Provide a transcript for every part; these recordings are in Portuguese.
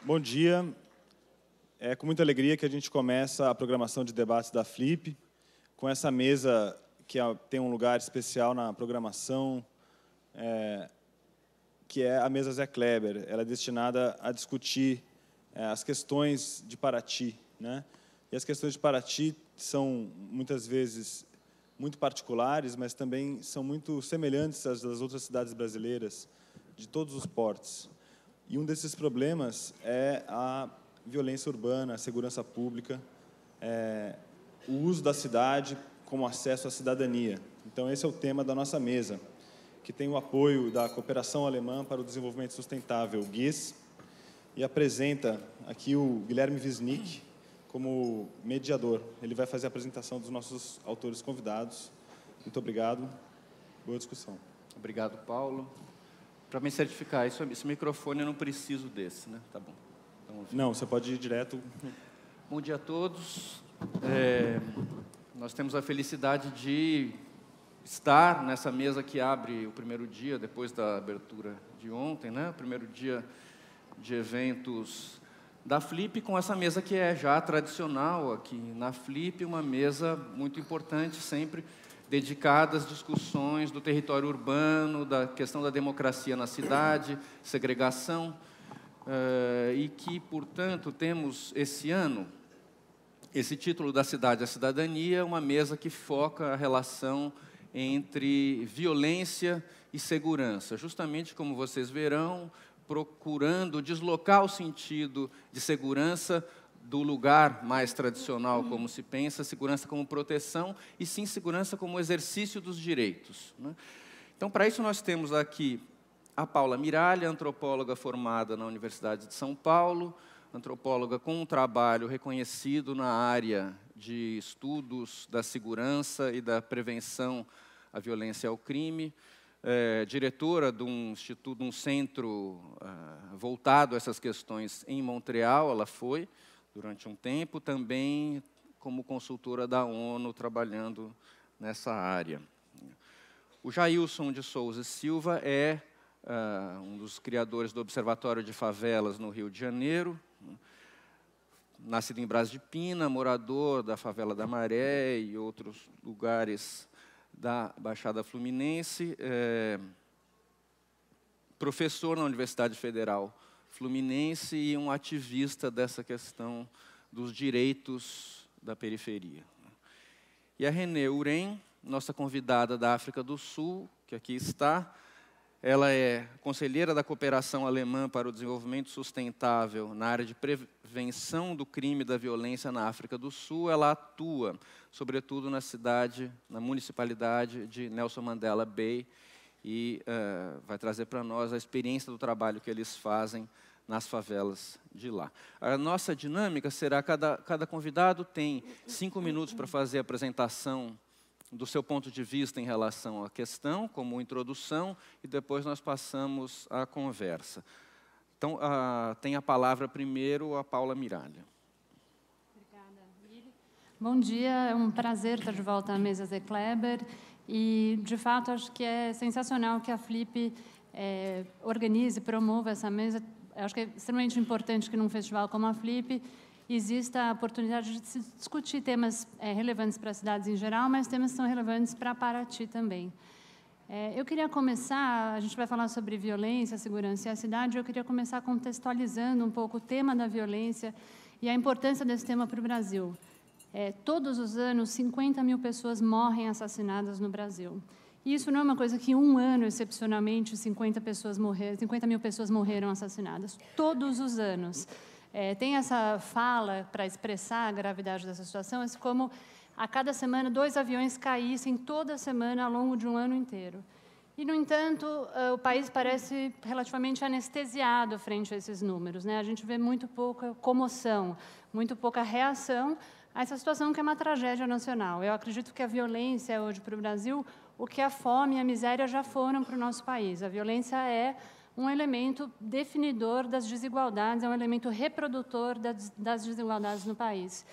Bom dia. É com muita alegria que a gente começa a programação de debates da Flip, com essa mesa que tem um lugar especial na programação, que é a mesa Zé Kleber. Ela é destinada a discutir as questões de Paraty, né? E as questões de Paraty são, muitas vezes, muito particulares, mas também são muito semelhantes às das outras cidades brasileiras, de todos os portes. E um desses problemas é a violência urbana, a segurança pública, o uso da cidade como acesso à cidadania. Então, esse é o tema da nossa mesa, que tem o apoio da Cooperação Alemã para o Desenvolvimento Sustentável, GIS, e apresenta aqui o Guilherme Wisnik como mediador. Ele vai fazer a apresentação dos nossos autores convidados. Muito obrigado. Boa discussão. Obrigado, Paulo. Para me certificar, esse microfone eu não preciso desse, né? Tá bom. Então, não, você pode ir direto. Bom dia a todos. Nós temos a felicidade de estar nessa mesa que abre o primeiro dia, depois da abertura de ontem, né? O primeiro dia de eventos da Flip, com essa mesa que é já tradicional aqui na Flip, uma mesa muito importante, sempre dedicada às discussões do território urbano, da questão da democracia na cidade, segregação, e que, portanto, temos esse ano, esse título da cidade, a cidadania, uma mesa que foca a relação entre violência e segurança, justamente como vocês verão, procurando deslocar o sentido de segurança do lugar mais tradicional, como se pensa, segurança como proteção, e sim segurança como exercício dos direitos, né? Então, para isso, nós temos aqui a Paula Miralha, antropóloga formada na Universidade de São Paulo, antropóloga com um trabalho reconhecido na área de estudos da segurança e da prevenção à violência e ao crime, diretora de um instituto, de um centro voltado a essas questões em Montreal, ela foi, durante um tempo, também como consultora da ONU, trabalhando nessa área. O Jailson de Souza Silva é um dos criadores do Observatório de Favelas no Rio de Janeiro, nascido em Brás de Pina, morador da Favela da Maré e outros lugares da Baixada Fluminense, professor na Universidade Federal Fluminense e um ativista dessa questão dos direitos da periferia. E a Renée Uren, nossa convidada da África do Sul, que aqui está, ela é conselheira da Cooperação Alemã para o Desenvolvimento Sustentável na área de prevenção do crime e da violência na África do Sul. Ela atua, sobretudo, na cidade, na municipalidade de Nelson Mandela Bay, e vai trazer para nós a experiência do trabalho que eles fazem nas favelas de lá. A nossa dinâmica será, cada convidado tem 5 minutos para fazer a apresentação do seu ponto de vista em relação à questão, como introdução, e depois nós passamos à conversa. Então, tem a palavra primeiro a Paula Miralha. Obrigada, Miri. Bom dia, é um prazer estar de volta à mesa Zé Kleber. E, de fato, acho que é sensacional que a Flip organize e promova essa mesa. Acho que é extremamente importante que, num festival como a Flip, exista a oportunidade de se discutir temas relevantes para as cidades em geral, mas temas que são relevantes para Paraty também. Eu queria começar, a gente vai falar sobre violência, segurança e a cidade, eu queria começar contextualizando um pouco o tema da violência e a importância desse tema para o Brasil. Todos os anos, 50 mil pessoas morrem assassinadas no Brasil. E isso não é uma coisa que um ano, excepcionalmente, 50 mil pessoas morreram assassinadas. Todos os anos. Tem essa fala para expressar a gravidade dessa situação, é como a cada semana 2 aviões caíssem toda semana ao longo de um ano inteiro. E, no entanto, o país parece relativamente anestesiado frente a esses números, né? A gente vê muito pouca comoção, muito pouca reação a essa situação que é uma tragédia nacional. Eu acredito que a violência é hoje para o Brasil o que a fome e a miséria já foram para o nosso país. A violência é um elemento definidor das desigualdades, é um elemento reprodutor das desigualdades no país.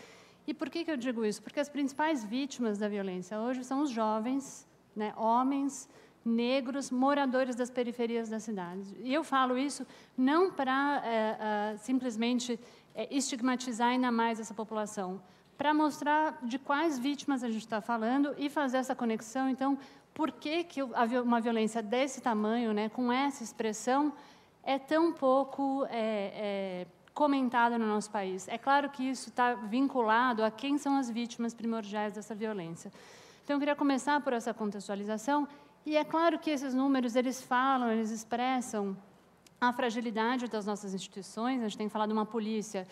E por que eu digo isso? Porque as principais vítimas da violência hoje são os jovens, né, homens, negros, moradores das periferias das cidades. E eu falo isso não para simplesmente estigmatizar ainda mais essa população, para mostrar de quais vítimas a gente está falando e fazer essa conexão. Então, por que uma violência desse tamanho, né, com essa expressão, é tão pouco comentada no nosso país? É claro que isso está vinculado a quem são as vítimas primordiais dessa violência. Então, eu queria começar por essa contextualização. E é claro que esses números, eles expressam a fragilidade das nossas instituições. A gente tem falado de uma polícia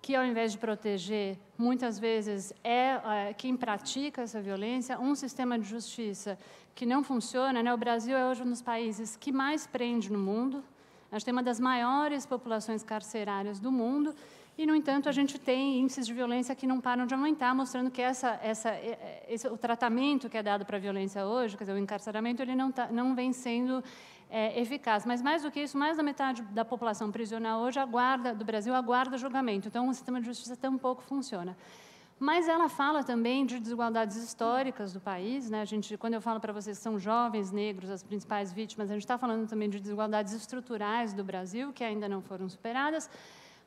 que, ao invés de proteger, muitas vezes quem pratica essa violência, um sistema de justiça que não funciona, né? O Brasil é hoje um dos países que mais prende no mundo. A gente tem uma das maiores populações carcerárias do mundo e, no entanto, a gente tem índices de violência que não param de aumentar, mostrando que o tratamento que é dado para a violência hoje, quer dizer, o encarceramento, ele não vem sendo eficaz. Mas, mais do que isso, mais da metade da população prisional hoje do Brasil aguarda julgamento. Então, o sistema de justiça tampouco funciona. Mas ela fala também de desigualdades históricas do país, né? Quando eu falo para vocês que são jovens negros as principais vítimas, a gente está falando também de desigualdades estruturais do Brasil, que ainda não foram superadas.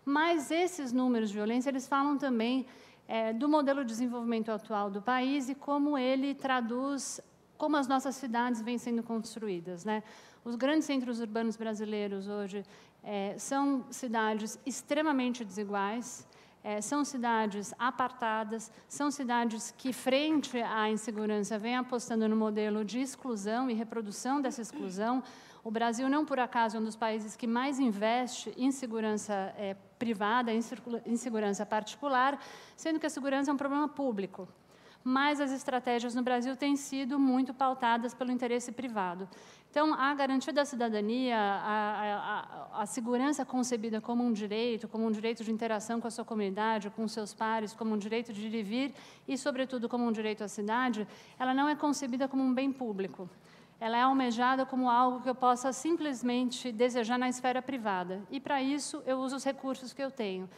Mas esses números de violência, eles falam também do modelo de desenvolvimento atual do país e como ele traduz como as nossas cidades vêm sendo construídas, né? Os grandes centros urbanos brasileiros hoje são cidades extremamente desiguais, são cidades apartadas, são cidades que, frente à insegurança, vêm apostando no modelo de exclusão e reprodução dessa exclusão. O Brasil, não por acaso, é um dos países que mais investe em segurança privada, em segurança particular, sendo que a segurança é um problema público. Mas as estratégias no Brasil têm sido muito pautadas pelo interesse privado. Então, a garantia da cidadania, a segurança concebida como um direito de interação com a sua comunidade, com seus pares, como um direito de ir e vir e, sobretudo, como um direito à cidade, ela não é concebida como um bem público. Ela é almejada como algo que eu possa simplesmente desejar na esfera privada. E, para isso, eu uso os recursos que eu tenho.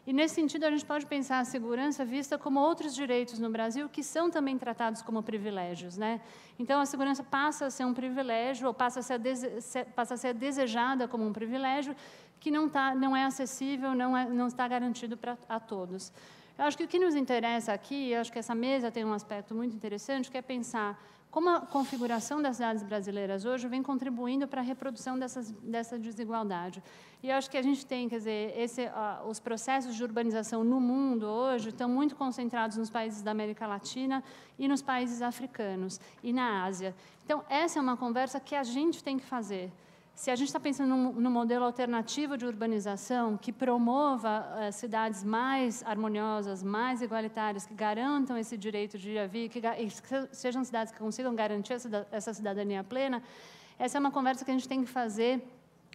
E, nesse sentido, a gente pode pensar a segurança vista como outros direitos no Brasil que são também tratados como privilégios, né? Então, a segurança passa a ser um privilégio, ou passa a ser desejada como um privilégio que não é acessível, não está garantido a todos. Eu acho que o que nos interessa aqui, eu acho que essa mesa tem um aspecto muito interessante, que é pensar como a configuração das cidades brasileiras hoje vem contribuindo para a reprodução dessa desigualdade. E eu acho que a gente tem, quer dizer, os processos de urbanização no mundo hoje estão muito concentrados nos países da América Latina e nos países africanos e na Ásia. Então, essa é uma conversa que a gente tem que fazer. Se a gente está pensando num modelo alternativo de urbanização que promova cidades mais harmoniosas, mais igualitárias, que garantam esse direito de ir a vir, que sejam cidades que consigam garantir essa cidadania plena, essa é uma conversa que a gente tem que fazer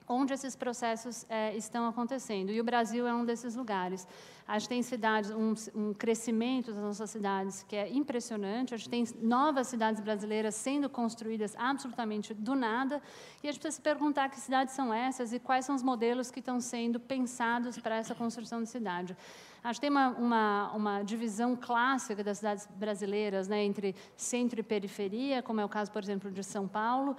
onde esses processos estão acontecendo. E o Brasil é um desses lugares. A gente tem cidades, um crescimento das nossas cidades que é impressionante. A gente tem novas cidades brasileiras sendo construídas absolutamente do nada. E a gente precisa se perguntar que cidades são essas e quais são os modelos que estão sendo pensados para essa construção de cidade. A gente tem uma divisão clássica das cidades brasileiras, né, entre centro e periferia, como é o caso, por exemplo, de São Paulo,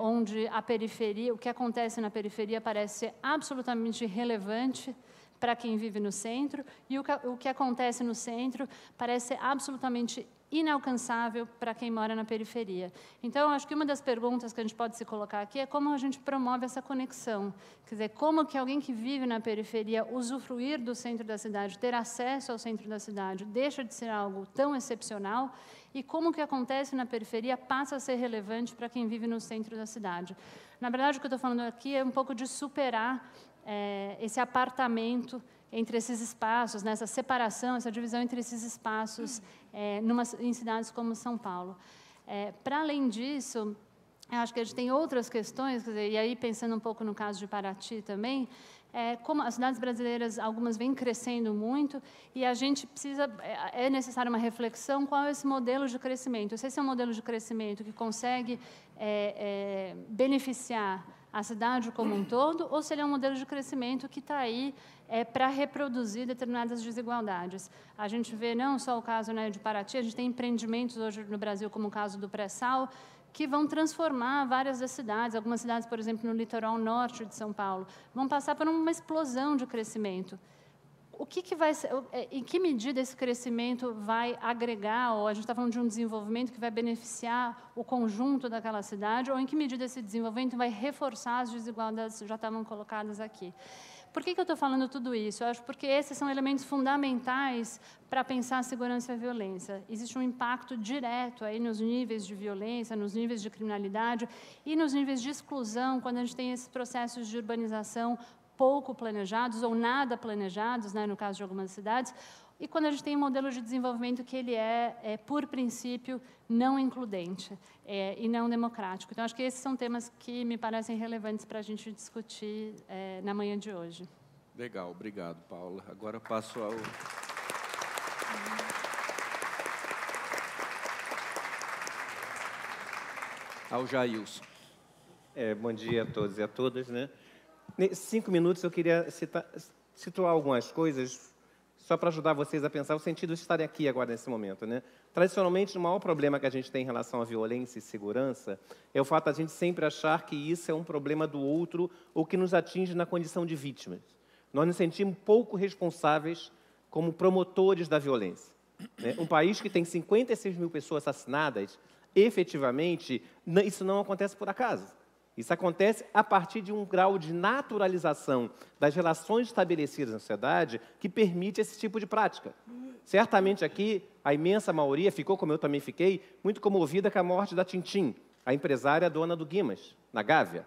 onde a periferia, o que acontece na periferia parece ser absolutamente irrelevante para quem vive no centro, e o que acontece no centro parece ser absolutamente inalcançável para quem mora na periferia. Então, acho que uma das perguntas que a gente pode se colocar aqui é como a gente promove essa conexão. Quer dizer, como que alguém que vive na periferia usufruir do centro da cidade, ter acesso ao centro da cidade, deixa de ser algo tão excepcional, e como o que acontece na periferia passa a ser relevante para quem vive no centro da cidade. Na verdade, o que eu estou falando aqui é um pouco de superar esse apartamento entre esses espaços, né, essa separação, essa divisão entre esses espaços em cidades como São Paulo. Para além disso, eu acho que a gente tem outras questões, quer dizer, e aí pensando um pouco no caso de Paraty também, como as cidades brasileiras, algumas vêm crescendo muito, e a gente precisa, é necessária uma reflexão qual é esse modelo de crescimento. Se esse é um modelo de crescimento que consegue beneficiar a cidade como um todo, ou se ele é um modelo de crescimento que está aí para reproduzir determinadas desigualdades. A gente vê não só o caso, né, de Paraty, a gente tem empreendimentos hoje no Brasil, como o caso do pré-sal, que vão transformar várias das cidades. Algumas cidades, por exemplo, no litoral norte de São Paulo, vão passar por uma explosão de crescimento. Em que medida esse crescimento vai agregar, ou a gente está falando de um desenvolvimento que vai beneficiar o conjunto daquela cidade, ou em que medida esse desenvolvimento vai reforçar as desigualdades que já estavam colocadas aqui? Por que eu estou falando tudo isso? Eu acho porque esses são elementos fundamentais para pensar a segurança e a violência. Existe um impacto direto aí nos níveis de violência, nos níveis de criminalidade e nos níveis de exclusão, quando a gente tem esses processos de urbanização pouco planejados ou nada planejados, né, no caso de algumas cidades, e quando a gente tem um modelo de desenvolvimento que ele por princípio, não includente e não democrático. Então, acho que esses são temas que me parecem relevantes para a gente discutir na manhã de hoje. Legal, obrigado, Paula. Agora passo ao Jailson. Bom dia a todos e a todas, né? Nesses 5 minutos, eu queria situar algumas coisas só para ajudar vocês a pensar o sentido de estarem aqui agora, nesse momento, né? Tradicionalmente, o maior problema que a gente tem em relação à violência e segurança é o fato de a gente sempre achar que isso é um problema do outro ou que nos atinge na condição de vítimas. Nós nos sentimos pouco responsáveis como promotores da violência, né? Um país que tem 56 mil pessoas assassinadas, efetivamente, isso não acontece por acaso. Isso acontece a partir de um grau de naturalização das relações estabelecidas na sociedade que permite esse tipo de prática. Certamente aqui, a imensa maioria ficou, como eu também fiquei, muito comovida com a morte da Tintim, a empresária dona do Guimas, na Gávea.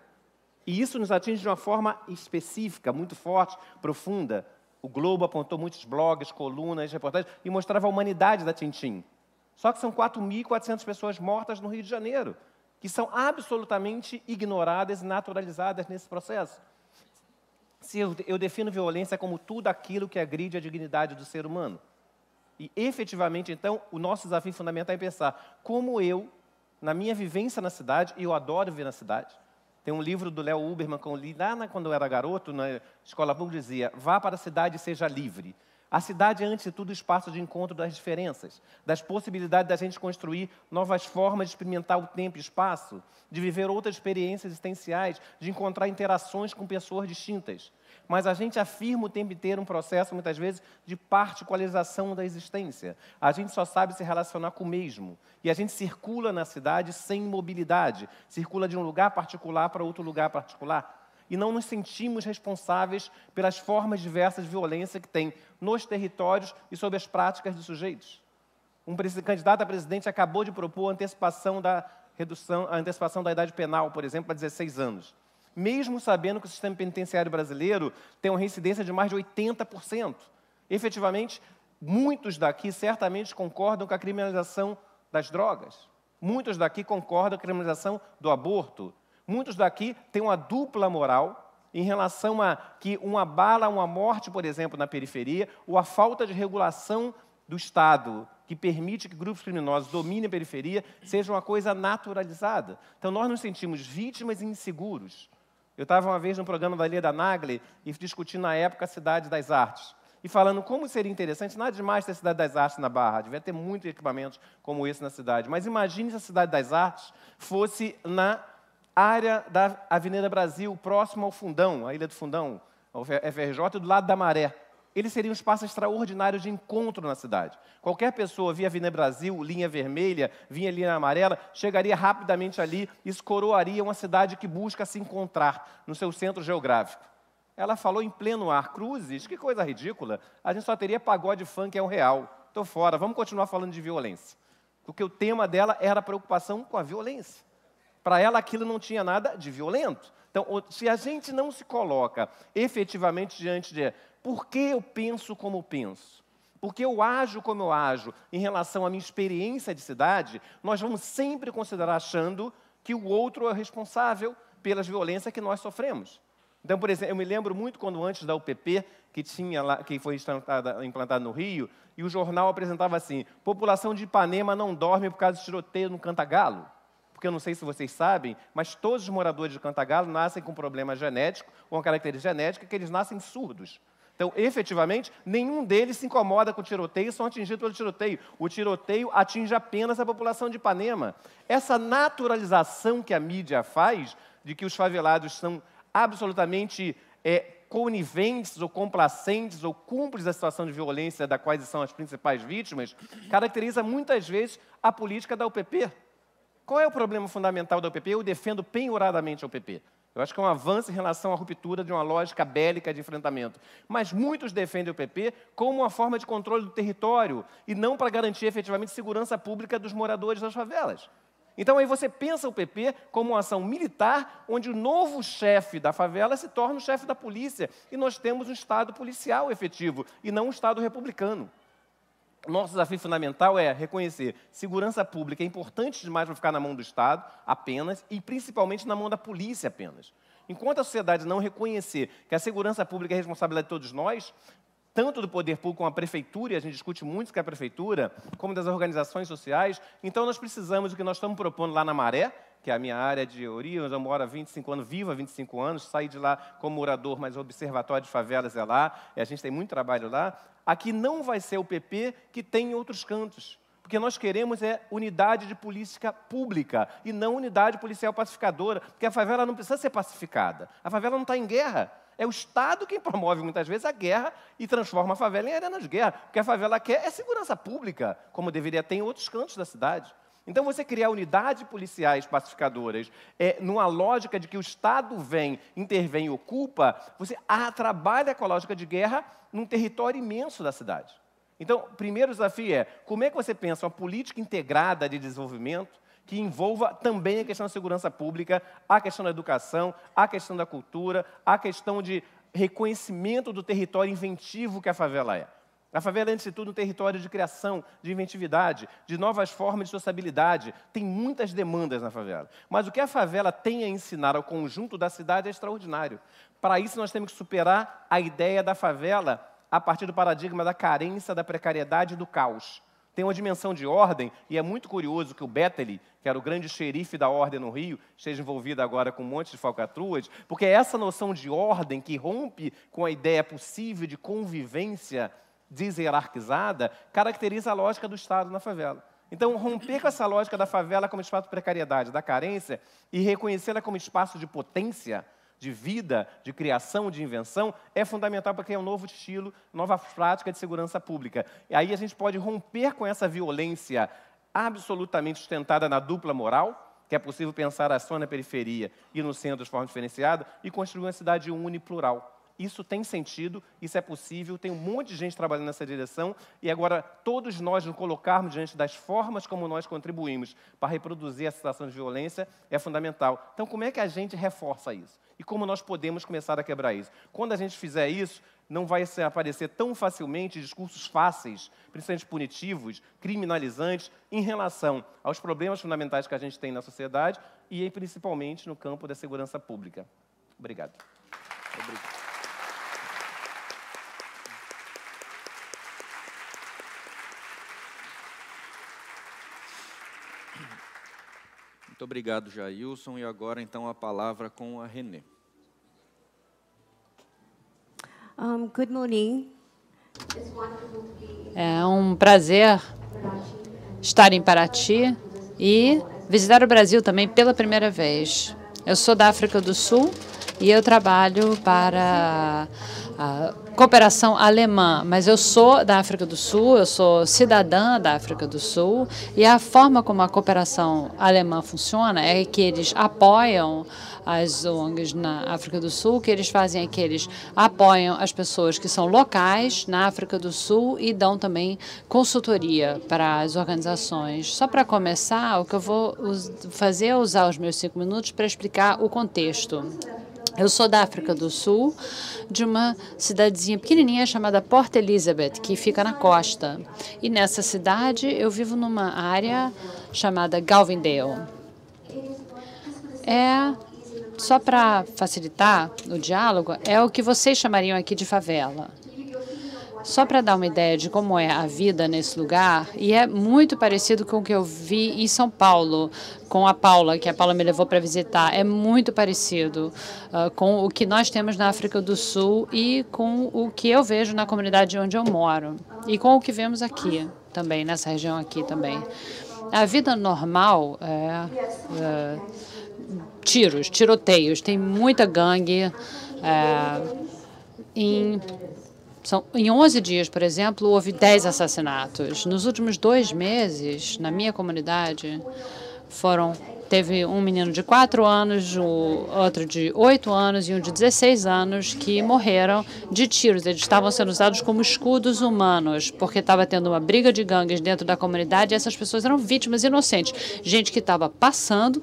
E isso nos atinge de uma forma específica, muito forte, profunda. O Globo apontou muitos blogs, colunas, reportagens e mostrava a humanidade da Tintim. Só que são 4.400 pessoas mortas no Rio de Janeiro, que são absolutamente ignoradas e naturalizadas nesse processo. Eu defino violência como tudo aquilo que agride a dignidade do ser humano. E, efetivamente, então, o nosso desafio fundamental é pensar como eu, na minha vivência na cidade, e eu adoro viver na cidade. Tem um livro do Léo Uberman que eu li lá quando eu era garoto, na escola pública, dizia: vá para a cidade e seja livre. A cidade é, antes de tudo, o espaço de encontro das diferenças, das possibilidades da gente construir novas formas de experimentar o tempo e espaço, de viver outras experiências existenciais, de encontrar interações com pessoas distintas. Mas a gente afirma o tempo inteiro um processo, muitas vezes, de particularização da existência. A gente só sabe se relacionar com o mesmo. E a gente circula na cidade sem mobilidade, circula de um lugar particular para outro lugar particular. E não nos sentimos responsáveis pelas formas diversas de violência que tem nos territórios e sobre as práticas de sujeitos. Um candidato a presidente acabou de propor a antecipação da idade penal, por exemplo, para 16 anos. Mesmo sabendo que o sistema penitenciário brasileiro tem uma reincidência de mais de 80%. Efetivamente, muitos daqui certamente concordam com a criminalização das drogas. Muitos daqui concordam com a criminalização do aborto. Muitos daqui têm uma dupla moral em relação a que uma bala, uma morte, por exemplo, na periferia, ou a falta de regulação do Estado que permite que grupos criminosos dominem a periferia, seja uma coisa naturalizada. Então, nós nos sentimos vítimas e inseguros. Eu estava uma vez no programa da Leda Nagli e discutindo, na época, a Cidade das Artes. E falando como seria interessante, nada demais ter a Cidade das Artes na Barra, devia ter muitos equipamentos como esse na cidade. Mas imagine se a Cidade das Artes fosse na área da Avenida Brasil, próximo ao Fundão, a Ilha do Fundão, ao FRJ, do lado da Maré. Ele seria um espaço extraordinário de encontro na cidade. Qualquer pessoa via Avenida Brasil, linha vermelha, vinha linha amarela, chegaria rapidamente ali e escoroaria uma cidade que busca se encontrar no seu centro geográfico. Ela falou em pleno ar: cruzes, que coisa ridícula, a gente só teria pagode funk é um real. Estou fora, vamos continuar falando de violência. Porque o tema dela era a preocupação com a violência. Para ela, aquilo não tinha nada de violento. Então, se a gente não se coloca efetivamente diante de por que eu penso como penso, por que eu ajo como eu ajo em relação à minha experiência de cidade, nós vamos sempre considerar achando que o outro é responsável pelas violências que nós sofremos. Então, por exemplo, eu me lembro muito quando antes da UPP, que foi implantada no Rio, e o jornal apresentava assim: população de Ipanema não dorme por causa de tiroteio no Cantagalo. Porque eu não sei se vocês sabem, mas todos os moradores de Cantagalo nascem com problema genético, ou uma característica genética, que eles nascem surdos. Então, efetivamente, nenhum deles se incomoda com o tiroteio e são atingidos pelo tiroteio. O tiroteio atinge apenas a população de Ipanema. Essa naturalização que a mídia faz, de que os favelados são absolutamente coniventes ou complacentes ou cúmplices da situação de violência da quais são as principais vítimas, caracteriza muitas vezes a política da UPP. Qual é o problema fundamental da UPP? Eu defendo penhoradamente a UPP. Eu acho que é um avanço em relação à ruptura de uma lógica bélica de enfrentamento. Mas muitos defendem o UPP como uma forma de controle do território e não para garantir efetivamente segurança pública dos moradores das favelas. Então, aí você pensa o UPP como uma ação militar, onde o novo chefe da favela se torna o chefe da polícia. E nós temos um Estado policial efetivo, e não um Estado republicano. Nosso desafio fundamental é reconhecer segurança pública é importante demais para ficar na mão do Estado apenas, e principalmente na mão da polícia apenas. Enquanto a sociedade não reconhecer que a segurança pública é responsabilidade de todos nós, tanto do poder público como a prefeitura, e a gente discute muito com a prefeitura, como das organizações sociais, então nós precisamos do que nós estamos propondo lá na Maré, que é a minha área de origem, onde eu moro há 25 anos, vivo há 25 anos, saí de lá como morador, mas o Observatório de Favelas é lá, e a gente tem muito trabalho lá. Aqui não vai ser o PP que tem em outros cantos, porque nós queremos unidade de política pública e não unidade policial pacificadora, porque a favela não precisa ser pacificada, a favela não está em guerra. É o Estado quem promove, muitas vezes, a guerra e transforma a favela em arena de guerra. O que a favela quer é segurança pública, como deveria ter em outros cantos da cidade. Então, você criar unidades policiais pacificadoras numa lógica de que o Estado vem, intervém e ocupa, você trabalha com a lógica de guerra num território imenso da cidade. Então, o primeiro desafio é, como é que você pensa uma política integrada de desenvolvimento que envolva também a questão da segurança pública, a questão da educação, a questão da cultura, a questão de reconhecimento do território inventivo que a favela é. A favela é, antes de tudo, um território de criação, de inventividade, de novas formas de sociabilidade. Tem muitas demandas na favela. Mas o que a favela tem a ensinar ao conjunto da cidade é extraordinário. Para isso, nós temos que superar a ideia da favela a partir do paradigma da carência, da precariedade e do caos. Tem uma dimensão de ordem, e é muito curioso que o Bettely, que era o grande xerife da ordem no Rio, esteja envolvido agora com um monte de falcatruas, porque é essa noção de ordem que rompe com a ideia possível de convivência deshierarquizada, caracteriza a lógica do Estado na favela. Então, romper com essa lógica da favela como espaço de precariedade, da carência, e reconhecê-la como espaço de potência, de vida, de criação, de invenção, é fundamental para criar um novo estilo, nova prática de segurança pública. E aí a gente pode romper com essa violência absolutamente sustentada na dupla moral, que é possível pensar a ação na periferia e no centro de forma diferenciada, e construir uma cidade uniplural. Isso tem sentido, isso é possível, tem um monte de gente trabalhando nessa direção, e agora todos nós nos colocarmos diante das formas como nós contribuímos para reproduzir a situação de violência é fundamental. Então, como é que a gente reforça isso? E como nós podemos começar a quebrar isso? Quando a gente fizer isso, não vai aparecer tão facilmente discursos fáceis, principalmente punitivos, criminalizantes, em relação aos problemas fundamentais que a gente tem na sociedade e principalmente no campo da segurança pública. Obrigado. Obrigado. Muito obrigado, Jailson. E agora, então, a palavra com a Renê. Good morning. É um prazer estar em Paraty e visitar o Brasil também pela primeira vez. Eu sou da África do Sul e eu trabalho para a cooperação alemã, mas eu sou da África do Sul, eu sou cidadã da África do Sul, e a forma como a cooperação alemã funciona é que eles apoiam as ONGs na África do Sul, que eles fazem é que eles apoiam as pessoas que são locais na África do Sul e dão também consultoria para as organizações. Só para começar, o que eu vou fazer é usar os meus 5 minutos para explicar o contexto. Eu sou da África do Sul, de uma cidadezinha pequenininha chamada Port Elizabeth, que fica na costa. E nessa cidade eu vivo numa área chamada Galvindale. Só para facilitar o diálogo, é o que vocês chamariam aqui de favela. Só para dar uma ideia de como é a vida nesse lugar, e é muito parecido com o que eu vi em São Paulo, com a Paula, que a Paula me levou para visitar. É muito parecido com o que nós temos na África do Sul e com o que eu vejo na comunidade onde eu moro, e com o que vemos aqui também, nessa região aqui também. A vida normal é tiros, tiroteios, tem muita gangue. Em 11 dias, por exemplo, houve 10 assassinatos. Nos últimos 2 meses, na minha comunidade, teve um menino de 4 anos, o outro de 8 anos e um de 16 anos que morreram de tiros. Eles estavam sendo usados como escudos humanos, porque estava tendo uma briga de gangues dentro da comunidade e essas pessoas eram vítimas inocentes. Gente que estava passando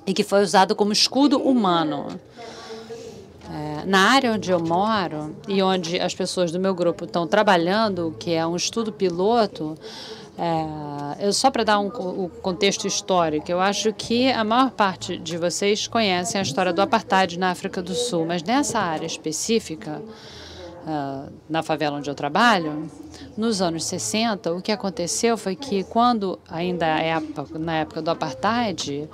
e que foi usado como escudo humano. Na área onde eu moro e onde as pessoas do meu grupo estão trabalhando, que é um estudo piloto, só para dar um contexto histórico, eu acho que a maior parte de vocês conhecem a história do apartheid na África do Sul, mas nessa área específica, na favela onde eu trabalho, nos anos 60, o que aconteceu foi que quando ainda na época do apartheid,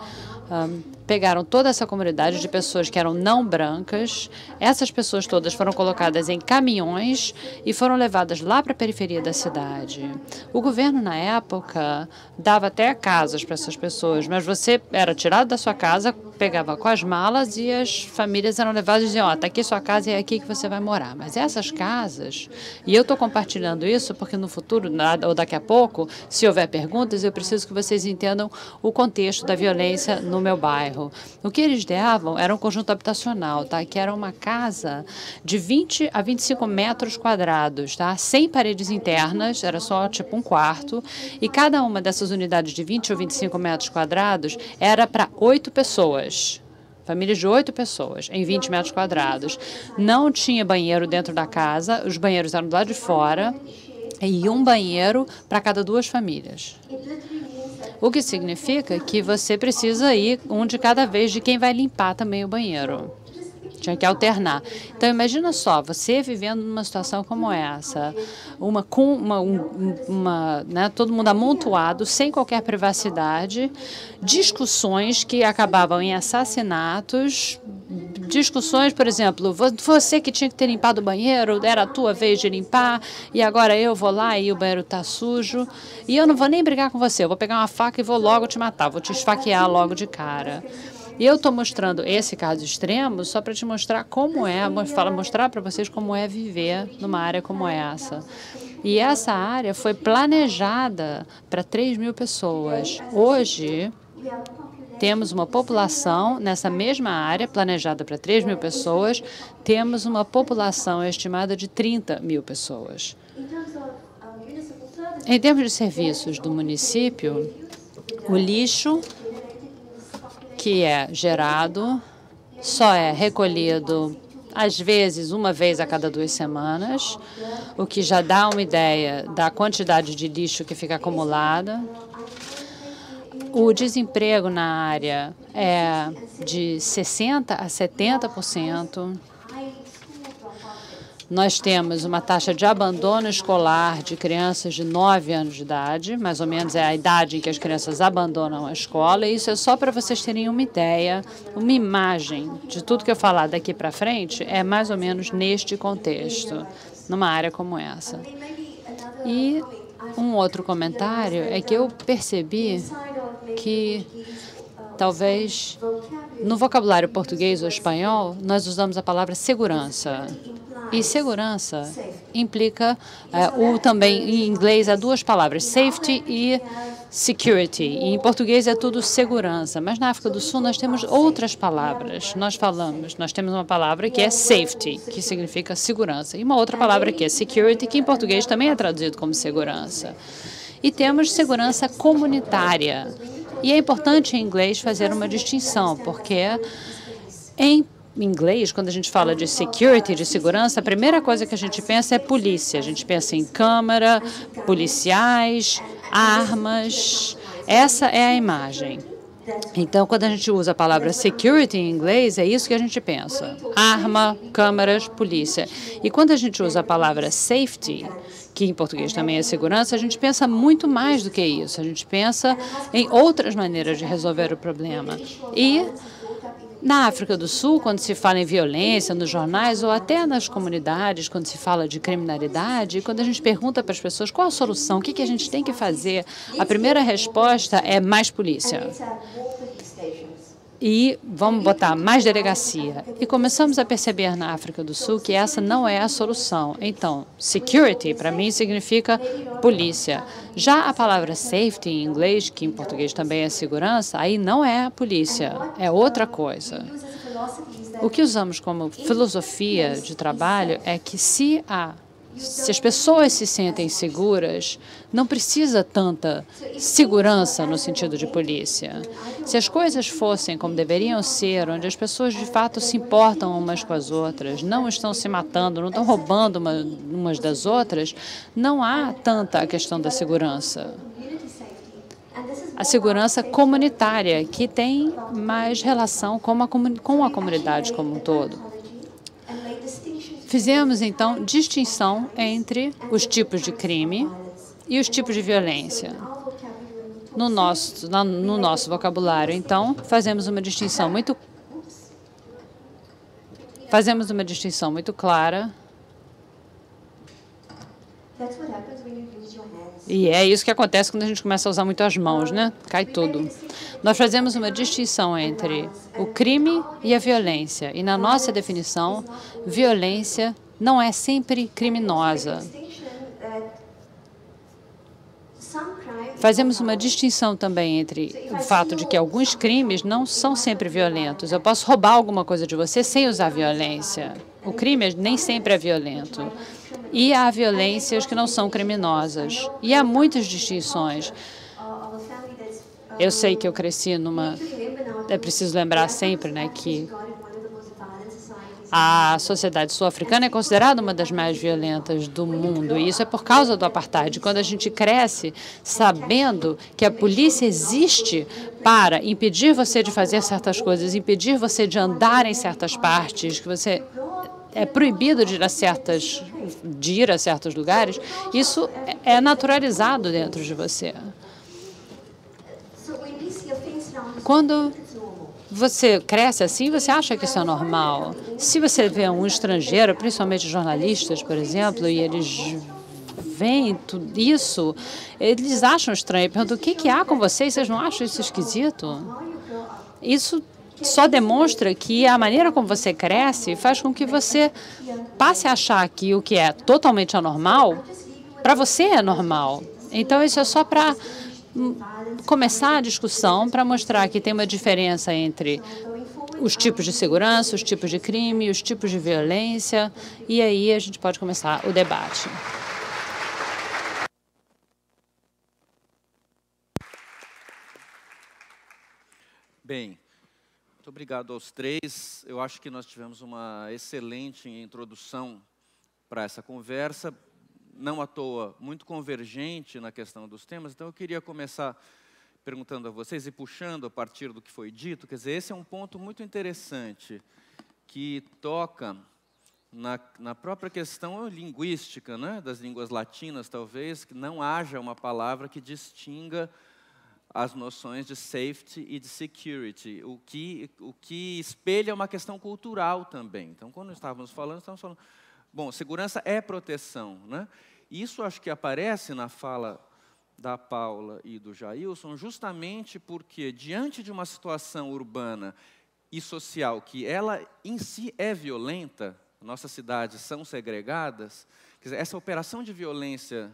pegaram toda essa comunidade de pessoas que eram não brancas. Essas pessoas todas foram colocadas em caminhões e foram levadas lá para a periferia da cidade. O governo, na época, dava até casas para essas pessoas, mas você era tirado da sua casa, pegava com as malas e as famílias eram levadas e diziam, está aqui sua casa e é aqui que você vai morar. Mas essas casas, e eu estou compartilhando isso porque no futuro, ou daqui a pouco, se houver perguntas, eu preciso que vocês entendam o contexto da violência no meu bairro. O que eles davam era um conjunto habitacional, tá? Que era uma casa de 20 a 25 metros quadrados, tá? Sem paredes internas, era só tipo um quarto, e cada uma dessas unidades de 20 ou 25 metros quadrados era para 8 pessoas. Famílias de 8 pessoas, em 20 metros quadrados. Não tinha banheiro dentro da casa, os banheiros eram do lado de fora, e um banheiro para cada 2 famílias. O que significa que você precisa ir um de cada vez de quem vai limpar também o banheiro. Tinha que alternar. Então, imagina só, você vivendo numa situação como essa, todo mundo amontoado, sem qualquer privacidade, discussões que acabavam em assassinatos, discussões, por exemplo, você que tinha que ter limpado o banheiro, era a tua vez de limpar, e agora eu vou lá e o banheiro está sujo, e eu não vou nem brigar com você, eu vou pegar uma faca e vou logo te matar, vou te esfaquear logo de cara. E eu estou mostrando esse caso extremo só para te mostrar como mostrar para vocês como é viver numa área como essa. E essa área foi planejada para 3.000 pessoas. Hoje, temos uma população nessa mesma área, planejada para 3.000 pessoas, temos uma população estimada de 30.000 pessoas. Em termos de serviços do município, o lixo que é gerado só é recolhido, às vezes, uma vez a cada 2 semanas, o que já dá uma ideia da quantidade de lixo que fica acumulada. O desemprego na área é de 60% a 70%. Nós temos uma taxa de abandono escolar de crianças de 9 anos de idade, mais ou menos é a idade em que as crianças abandonam a escola. E isso é só para vocês terem uma ideia, uma imagem de tudo que eu falar daqui para frente, é mais ou menos neste contexto, numa área como essa. E um outro comentário é que eu percebi que talvez no vocabulário português ou espanhol nós usamos a palavra segurança. E segurança implica também em inglês há 2 palavras, safety e security. E em português é tudo segurança, mas na África do Sul nós temos outras palavras. Nós temos uma palavra que é safety, que significa segurança, e uma outra palavra que é security, que em português também é traduzido como segurança. E temos segurança comunitária. E é importante em inglês fazer uma distinção, porque em inglês, quando a gente fala de security, de segurança, a primeira coisa que a gente pensa é polícia. A gente pensa em câmara, policiais, armas. Essa é a imagem. Então, quando a gente usa a palavra security em inglês, é isso que a gente pensa. Arma, câmeras, polícia. E quando a gente usa a palavra safety, que em português também é segurança, a gente pensa muito mais do que isso. A gente pensa em outras maneiras de resolver o problema. E na África do Sul, quando se fala em violência nos jornais ou até nas comunidades, quando se fala de criminalidade, quando a gente pergunta para as pessoas qual a solução, o que a gente tem que fazer, a primeira resposta é mais polícia. E vamos botar mais delegacia. E começamos a perceber na África do Sul que essa não é a solução. Então, security, para mim, significa polícia. Já a palavra safety, em inglês, que em português também é segurança, aí não é a polícia, é outra coisa. O que usamos como filosofia de trabalho é que se as pessoas se sentem seguras, não precisa tanta segurança no sentido de polícia. Se as coisas fossem como deveriam ser, onde as pessoas de fato se importam umas com as outras, não estão se matando, não estão roubando umas das outras, não há tanta a questão da segurança. A segurança comunitária, que tem mais relação com a comunidade como um todo. Fizemos, então, distinção entre os tipos de crime e os tipos de violência. No nosso vocabulário, então, fazemos uma distinção muito clara. E é isso que acontece quando a gente começa a usar muito as mãos, né? Cai tudo. Nós fazemos uma distinção entre o crime e a violência. E na nossa definição, violência não é sempre criminosa. Fazemos uma distinção também entre o fato de que alguns crimes não são sempre violentos. Eu posso roubar alguma coisa de você sem usar violência. O crime nem sempre é violento. E há violências que não são criminosas. E há muitas distinções. Eu sei que eu cresci numa... É preciso lembrar sempre, né, que a sociedade sul-africana é considerada uma das mais violentas do mundo, e isso é por causa do apartheid. Quando a gente cresce sabendo que a polícia existe para impedir você de fazer certas coisas, impedir você de andar em certas partes, que você é proibido de ir a certos lugares, isso é naturalizado dentro de você. Quando você cresce assim, você acha que isso é normal. Se você vê um estrangeiro, principalmente jornalistas, por exemplo, e eles veem tudo isso, eles acham estranho. Perguntam, o que há com vocês? Vocês não acham isso esquisito? Isso só demonstra que a maneira como você cresce faz com que você passe a achar que o que é totalmente anormal, para você é normal. Então, isso é só para começar a discussão, para mostrar que tem uma diferença entre os tipos de segurança, os tipos de crime, os tipos de violência, e aí a gente pode começar o debate. Bem, muito obrigado aos três. Eu acho que nós tivemos uma excelente introdução para essa conversa, não à toa, muito convergente na questão dos temas. Então, eu queria começar perguntando a vocês e puxando a partir do que foi dito. Quer dizer, esse é um ponto muito interessante que toca na própria questão linguística, né, das línguas latinas, talvez, que não haja uma palavra que distinga as noções de safety e de security, o que espelha uma questão cultural também. Então, quando estamos falando, bom, segurança é proteção, né? Isso acho que aparece na fala da Paula e do Jailson, justamente porque, diante de uma situação urbana e social que ela em si é violenta, nossas cidades são segregadas, quer dizer, essa operação de violência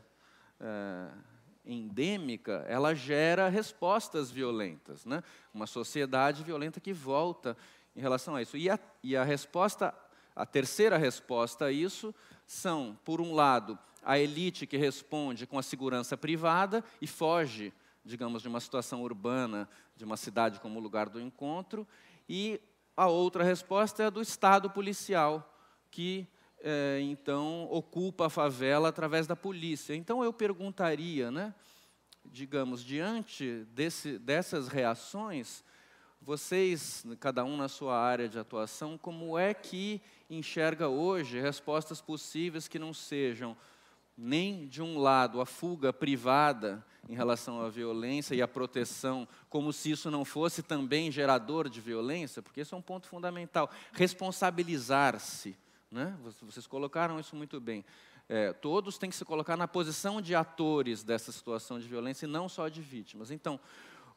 endêmica, ela gera respostas violentas, né? Uma sociedade violenta que volta em relação a isso. E a resposta, a terceira resposta a isso são, por um lado, a elite que responde com a segurança privada e foge, digamos, de uma situação urbana, de uma cidade como lugar do encontro, e a outra resposta é a do Estado policial, que então ocupa a favela através da polícia. Então eu perguntaria, né, digamos, diante dessas reações, vocês, cada um na sua área de atuação, como é que enxerga hoje respostas possíveis que não sejam nem, de um lado, a fuga privada em relação à violência e à proteção, como se isso não fosse também gerador de violência, porque esse é um ponto fundamental. Responsabilizar-se, né? Vocês colocaram isso muito bem. Todos têm que se colocar na posição de atores dessa situação de violência e não só de vítimas. Então,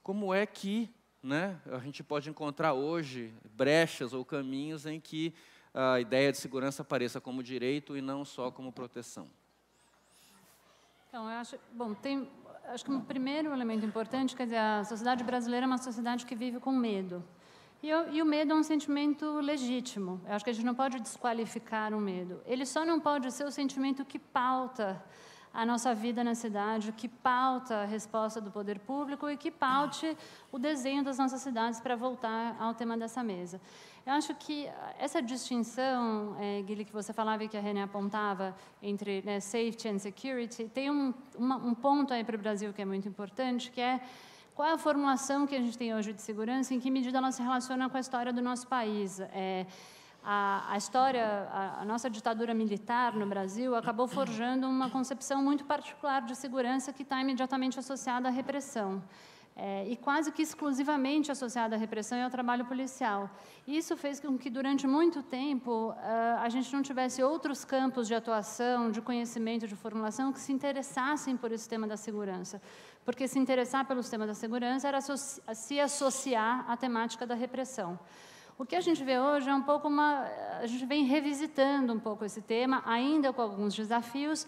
como é que, né, a gente pode encontrar hoje brechas ou caminhos em que a ideia de segurança apareça como direito e não só como proteção? Então, eu acho, bom, acho que um primeiro elemento importante, quer dizer, a sociedade brasileira é uma sociedade que vive com medo. E o medo é um sentimento legítimo. Eu acho que a gente não pode desqualificar o medo. Ele só não pode ser o sentimento que pauta a nossa vida na cidade, que pauta a resposta do poder público e que paute o desenho das nossas cidades, para voltar ao tema dessa mesa. Eu acho que essa distinção, Guilherme, que você falava e que a René apontava, entre, né, safety and security, tem um ponto aí para o Brasil que é muito importante, que é qual é a formulação que a gente tem hoje de segurança, em que medida ela se relaciona com a história do nosso país. A nossa ditadura militar no Brasil acabou forjando uma concepção muito particular de segurança que está imediatamente associada à repressão. E quase que exclusivamente associada à repressão e ao trabalho policial. Isso fez com que, durante muito tempo, a gente não tivesse outros campos de atuação, de conhecimento, de formulação, que se interessassem por esse tema da segurança. Porque se interessar pelo tema da segurança era se associar à temática da repressão. O que a gente vê hoje é um pouco a gente vem revisitando um pouco esse tema, ainda com alguns desafios,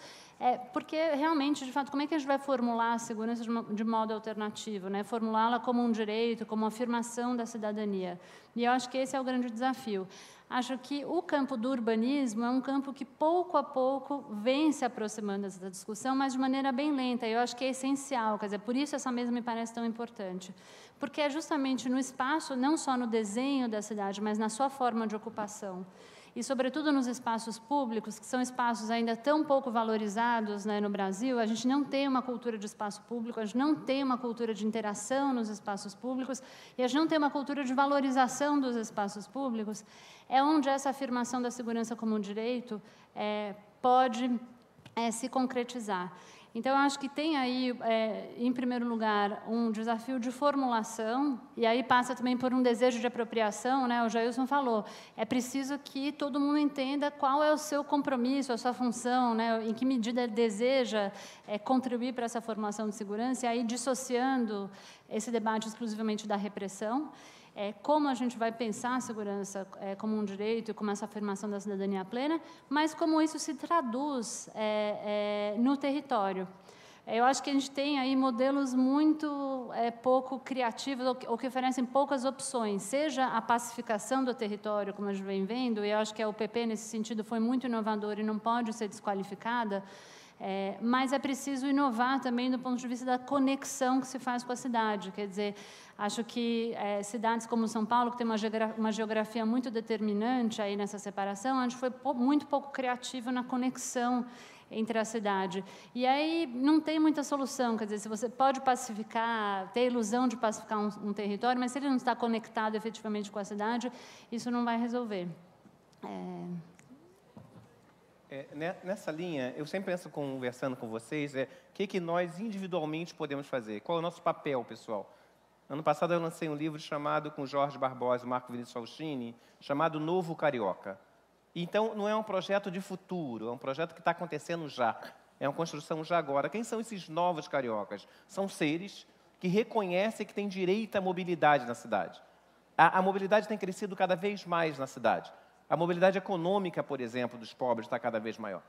porque realmente, de fato, como é que a gente vai formular a segurança de modo alternativo, né? Formulá-la como um direito, como uma afirmação da cidadania. E eu acho que esse é o grande desafio. Acho que o campo do urbanismo é um campo que, pouco a pouco, vem se aproximando dessa discussão, mas de maneira bem lenta. E eu acho que é essencial, quer dizer, por isso essa mesa me parece tão importante. Porque é justamente no espaço, não só no desenho da cidade, mas na sua forma de ocupação. E, sobretudo, nos espaços públicos, que são espaços ainda tão pouco valorizados, né, no Brasil, a gente não tem uma cultura de espaço público, a gente não tem uma cultura de interação nos espaços públicos, e a gente não tem uma cultura de valorização dos espaços públicos, é onde essa afirmação da segurança como um direito pode se concretizar. Então, eu acho que tem aí, em primeiro lugar, um desafio de formulação, e aí passa também por um desejo de apropriação, né? O Jailson falou, é preciso que todo mundo entenda qual é o seu compromisso, a sua função, né? Em que medida ele deseja contribuir para essa formação de segurança, e aí dissociando esse debate exclusivamente da repressão. Como a gente vai pensar a segurança como um direito, como essa afirmação da cidadania plena, mas como isso se traduz no território. Eu acho que a gente tem aí modelos muito pouco criativos, ou que oferecem poucas opções, seja a pacificação do território, como a gente vem vendo, e eu acho que a UPP, nesse sentido, foi muito inovadora e não pode ser desqualificada, mas é preciso inovar também do ponto de vista da conexão que se faz com a cidade. Quer dizer, acho que cidades como São Paulo, que tem uma geografia muito determinante aí nessa separação, a gente foi muito pouco criativo na conexão entre a cidade. E aí não tem muita solução, quer dizer, se você pode pacificar, ter a ilusão de pacificar um território, mas se ele não está conectado efetivamente com a cidade, isso não vai resolver. Nessa linha, eu sempre penso, conversando com vocês, o que nós individualmente podemos fazer? Qual é o nosso papel, pessoal? Ano passado eu lancei um livro chamado, com Jorge Barbosa e Marco Vinícius Faustini, chamado Novo Carioca. Então, não é um projeto de futuro, é um projeto que está acontecendo já. É uma construção já agora. Quem são esses novos cariocas? São seres que reconhecem que têm direito à mobilidade na cidade. A mobilidade tem crescido cada vez mais na cidade. A mobilidade econômica, por exemplo, dos pobres está cada vez maior.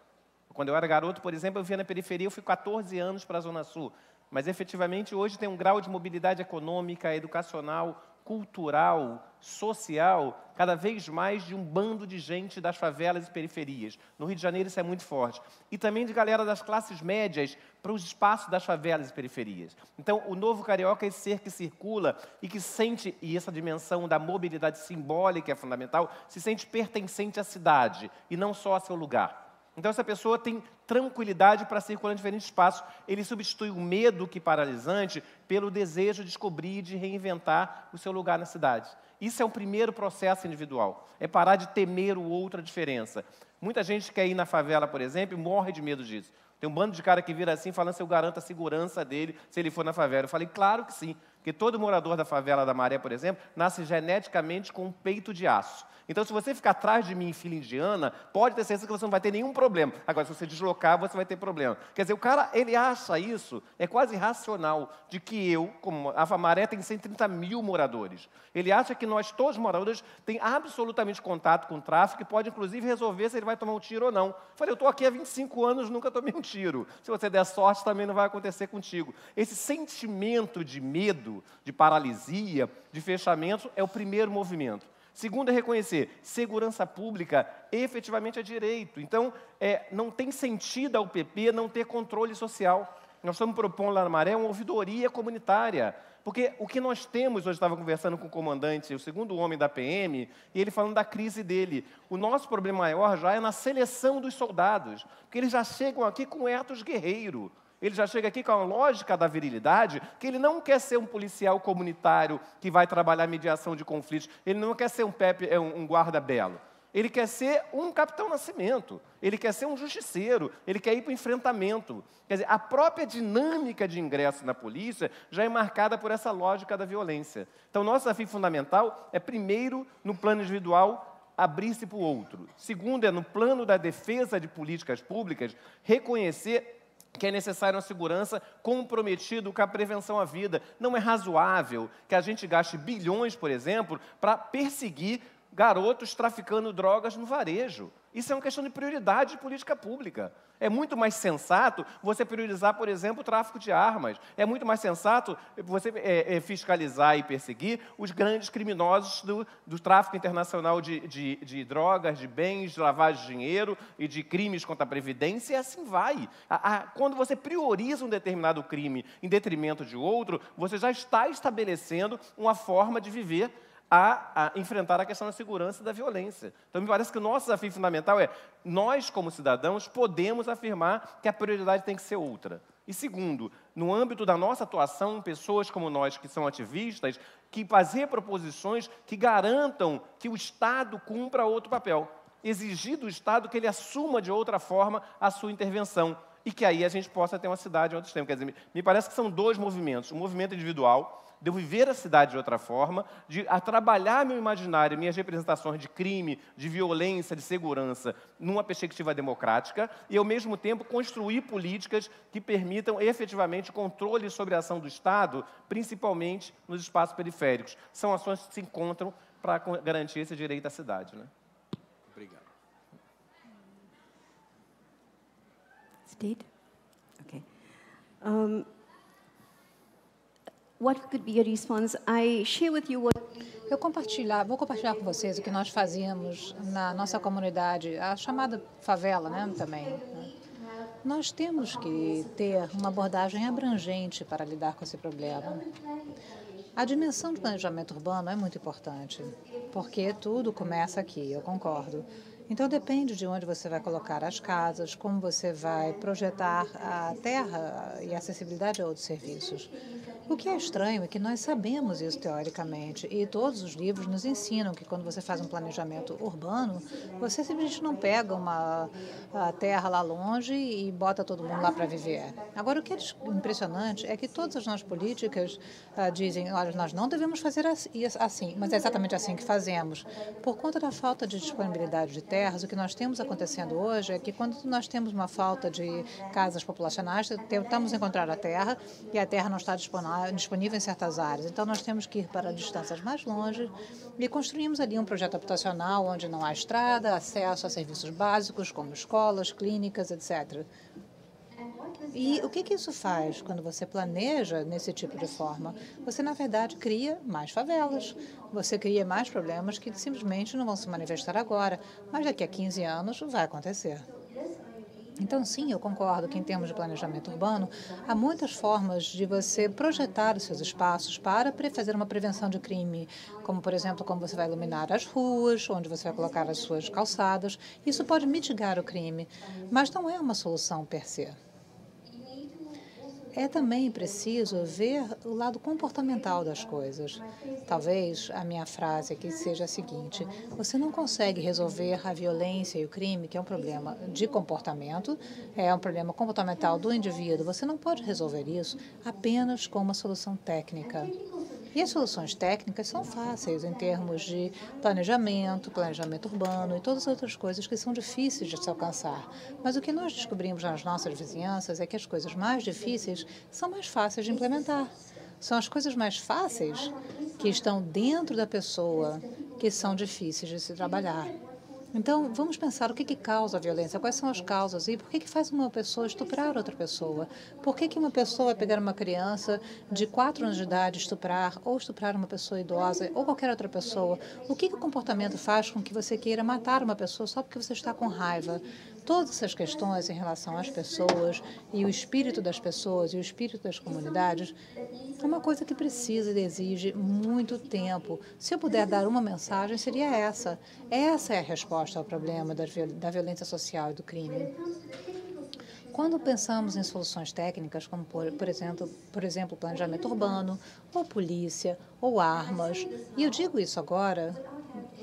Quando eu era garoto, por exemplo, eu via na periferia, eu fui 14 anos para a Zona Sul. Mas, efetivamente, hoje tem um grau de mobilidade econômica, educacional, cultural, social, cada vez mais de um bando de gente das favelas e periferias. No Rio de Janeiro isso é muito forte. E também de galera das classes médias para os espaços das favelas e periferias. Então, o novo carioca é esse ser que circula e que sente, e essa dimensão da mobilidade simbólica é fundamental, se sente pertencente à cidade e não só a seu lugar. Então, essa pessoa tem tranquilidade para circular em diferentes espaços. Ele substitui o medo que paralisante pelo desejo de descobrir e de reinventar o seu lugar na cidade. Isso é um primeiro processo individual. É parar de temer o outro, a diferença. Muita gente quer ir na favela, por exemplo, e morre de medo disso. Tem um bando de cara que vira assim, falando se eu garanto a segurança dele se ele for na favela. Eu falei, claro que sim. Porque todo morador da favela da Maré, por exemplo, nasce geneticamente com um peito de aço. Então, se você ficar atrás de mim em fila indiana, pode ter certeza que você não vai ter nenhum problema. Agora, se você deslocar, você vai ter problema. Quer dizer, o cara, ele acha isso, é quase irracional, de que eu, como a Maré tem 130 mil moradores, ele acha que nós, todos os moradores, têm absolutamente contato com o tráfico e pode, inclusive, resolver se ele vai tomar um tiro ou não. Eu falei, eu estou aqui há 25 anos, nunca tomei um tiro. Se você der sorte, também não vai acontecer contigo. Esse sentimento de medo, de paralisia, de fechamento, é o primeiro movimento. Segundo é reconhecer, segurança pública efetivamente é direito. Então, não tem sentido ao PP não ter controle social. Nós estamos propondo lá na Maré uma ouvidoria comunitária. Porque o que nós temos, hoje eu estava conversando com o comandante, o segundo homem da PM, e ele falando da crise dele. O nosso problema maior já é na seleção dos soldados, porque eles já chegam aqui com ethos guerreiro. Ele já chega aqui com a lógica da virilidade, que ele não quer ser um policial comunitário que vai trabalhar mediação de conflitos. Ele não quer ser um guarda-belo. Ele quer ser um Capitão Nascimento. Ele quer ser um justiceiro. Ele quer ir para o enfrentamento. Quer dizer, a própria dinâmica de ingresso na polícia já é marcada por essa lógica da violência. Então, nosso desafio fundamental é, primeiro, no plano individual, abrir-se para o outro. Segundo, é no plano da defesa de políticas públicas, reconhecer que é necessário uma segurança comprometido com a prevenção à vida. Não é razoável que a gente gaste bilhões, por exemplo, para perseguir garotos traficando drogas no varejo. Isso é uma questão de prioridade de política pública. É muito mais sensato você priorizar, por exemplo, o tráfico de armas. É muito mais sensato você fiscalizar e perseguir os grandes criminosos do tráfico internacional de drogas, de bens, de lavagem de dinheiro e de crimes contra a Previdência, e assim vai. Quando você prioriza um determinado crime em detrimento de outro, você já está estabelecendo uma forma de viver a enfrentar a questão da segurança e da violência. Então, me parece que o nosso desafio fundamental é, nós, como cidadãos, podemos afirmar que a prioridade tem que ser outra. E segundo, no âmbito da nossa atuação, pessoas como nós, que são ativistas, que fazer proposições que garantam que o Estado cumpra outro papel. Exigir do Estado que ele assuma de outra forma a sua intervenção. E que aí a gente possa ter uma cidade em outros tempos. Quer dizer, me parece que são dois movimentos. Um movimento individual, de eu viver a cidade de outra forma, de trabalhar meu imaginário, minhas representações de crime, de violência, de segurança, numa perspectiva democrática, e, ao mesmo tempo, construir políticas que permitam, efetivamente, controle sobre a ação do Estado, principalmente nos espaços periféricos. São ações que se encontram para garantir esse direito à cidade, né? Obrigado. State? Okay. What could be a response? I share with you what... Vou compartilhar com vocês o que nós fazíamos na nossa comunidade, a chamada favela, né, também. Nós temos que ter uma abordagem abrangente para lidar com esse problema. A dimensão do planejamento urbano é muito importante, porque tudo começa aqui, eu concordo. Então, depende de onde você vai colocar as casas, como você vai projetar a terra e a acessibilidade a outros serviços. O que é estranho é que nós sabemos isso teoricamente, e todos os livros nos ensinam que quando você faz um planejamento urbano, você simplesmente não pega uma terra lá longe e bota todo mundo lá para viver. Agora, o que é impressionante é que todas as nossas políticas dizem, olha, nós não devemos fazer assim, mas é exatamente assim que fazemos. Por conta da falta de disponibilidade de terras, o que nós temos acontecendo hoje é que quando nós temos uma falta de casas populacionais, tentamos encontrar a terra e a terra não está disponível em certas áreas. Então, nós temos que ir para distâncias mais longe e construímos ali um projeto habitacional onde não há estrada, acesso a serviços básicos como escolas, clínicas, etc. E o que isso faz quando você planeja nesse tipo de forma? Você, na verdade, cria mais favelas. Você cria mais problemas que simplesmente não vão se manifestar agora, mas daqui a 15 anos vai acontecer. Então, sim, eu concordo que, em termos de planejamento urbano, há muitas formas de você projetar os seus espaços para fazer uma prevenção de crime, como, por exemplo, como você vai iluminar as ruas, onde você vai colocar as suas calçadas. Isso pode mitigar o crime, mas não é uma solução per se. É também preciso ver o lado comportamental das coisas. Talvez a minha frase aqui seja a seguinte: você não consegue resolver a violência e o crime, que é um problema de comportamento, é um problema comportamental do indivíduo. Você não pode resolver isso apenas com uma solução técnica. E as soluções técnicas são fáceis em termos de planejamento urbano e todas as outras coisas que são difíceis de se alcançar. Mas o que nós descobrimos nas nossas vizinhanças é que as coisas mais difíceis são mais fáceis de implementar. São as coisas mais fáceis que estão dentro da pessoa que são difíceis de se trabalhar. Então, vamos pensar o que causa a violência, quais são as causas e por que faz uma pessoa estuprar outra pessoa. Por que uma pessoa vai pegar uma criança de 4 anos de idade, estuprar uma pessoa idosa ou qualquer outra pessoa? O que o comportamento faz com que você queira matar uma pessoa só porque você está com raiva? Todas essas questões em relação às pessoas e o espírito das pessoas e o espírito das comunidades é uma coisa que precisa e exige muito tempo. Se eu puder dar uma mensagem, seria essa. Essa é a resposta ao problema da violência social e do crime. Quando pensamos em soluções técnicas, como, por exemplo, planejamento urbano, ou polícia, ou armas, e eu digo isso agora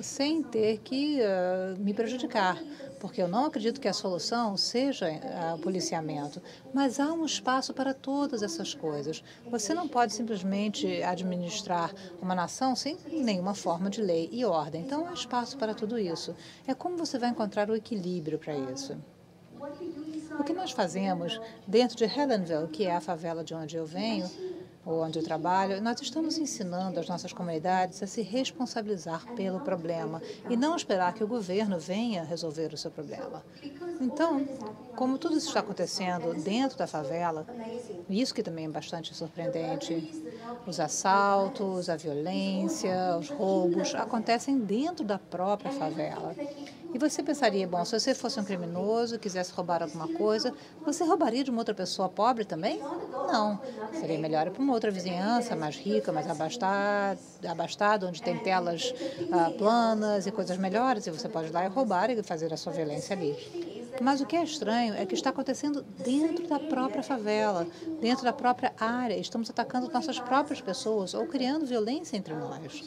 sem ter que me prejudicar, porque eu não acredito que a solução seja o policiamento, mas há um espaço para todas essas coisas. Você não pode simplesmente administrar uma nação sem nenhuma forma de lei e ordem. Então, há espaço para tudo isso. É como você vai encontrar o equilíbrio para isso. O que nós fazemos dentro de Helenville, que é a favela de onde eu venho, ou onde eu trabalho, nós estamos ensinando as nossas comunidades a se responsabilizar pelo problema e não esperar que o governo venha resolver o seu problema. Então, como tudo isso está acontecendo dentro da favela, isso que também é bastante surpreendente, os assaltos, a violência, os roubos acontecem dentro da própria favela. E você pensaria, bom, se você fosse um criminoso, quisesse roubar alguma coisa, você roubaria de uma outra pessoa pobre também? Não. Seria melhor ir para uma outra vizinhança, mais rica, mais abastada, onde tem telas planas e coisas melhores, e você pode ir lá e roubar e fazer a sua violência ali. Mas o que é estranho é que está acontecendo dentro da própria favela, dentro da própria área. Estamos atacando nossas próprias pessoas ou criando violência entre nós.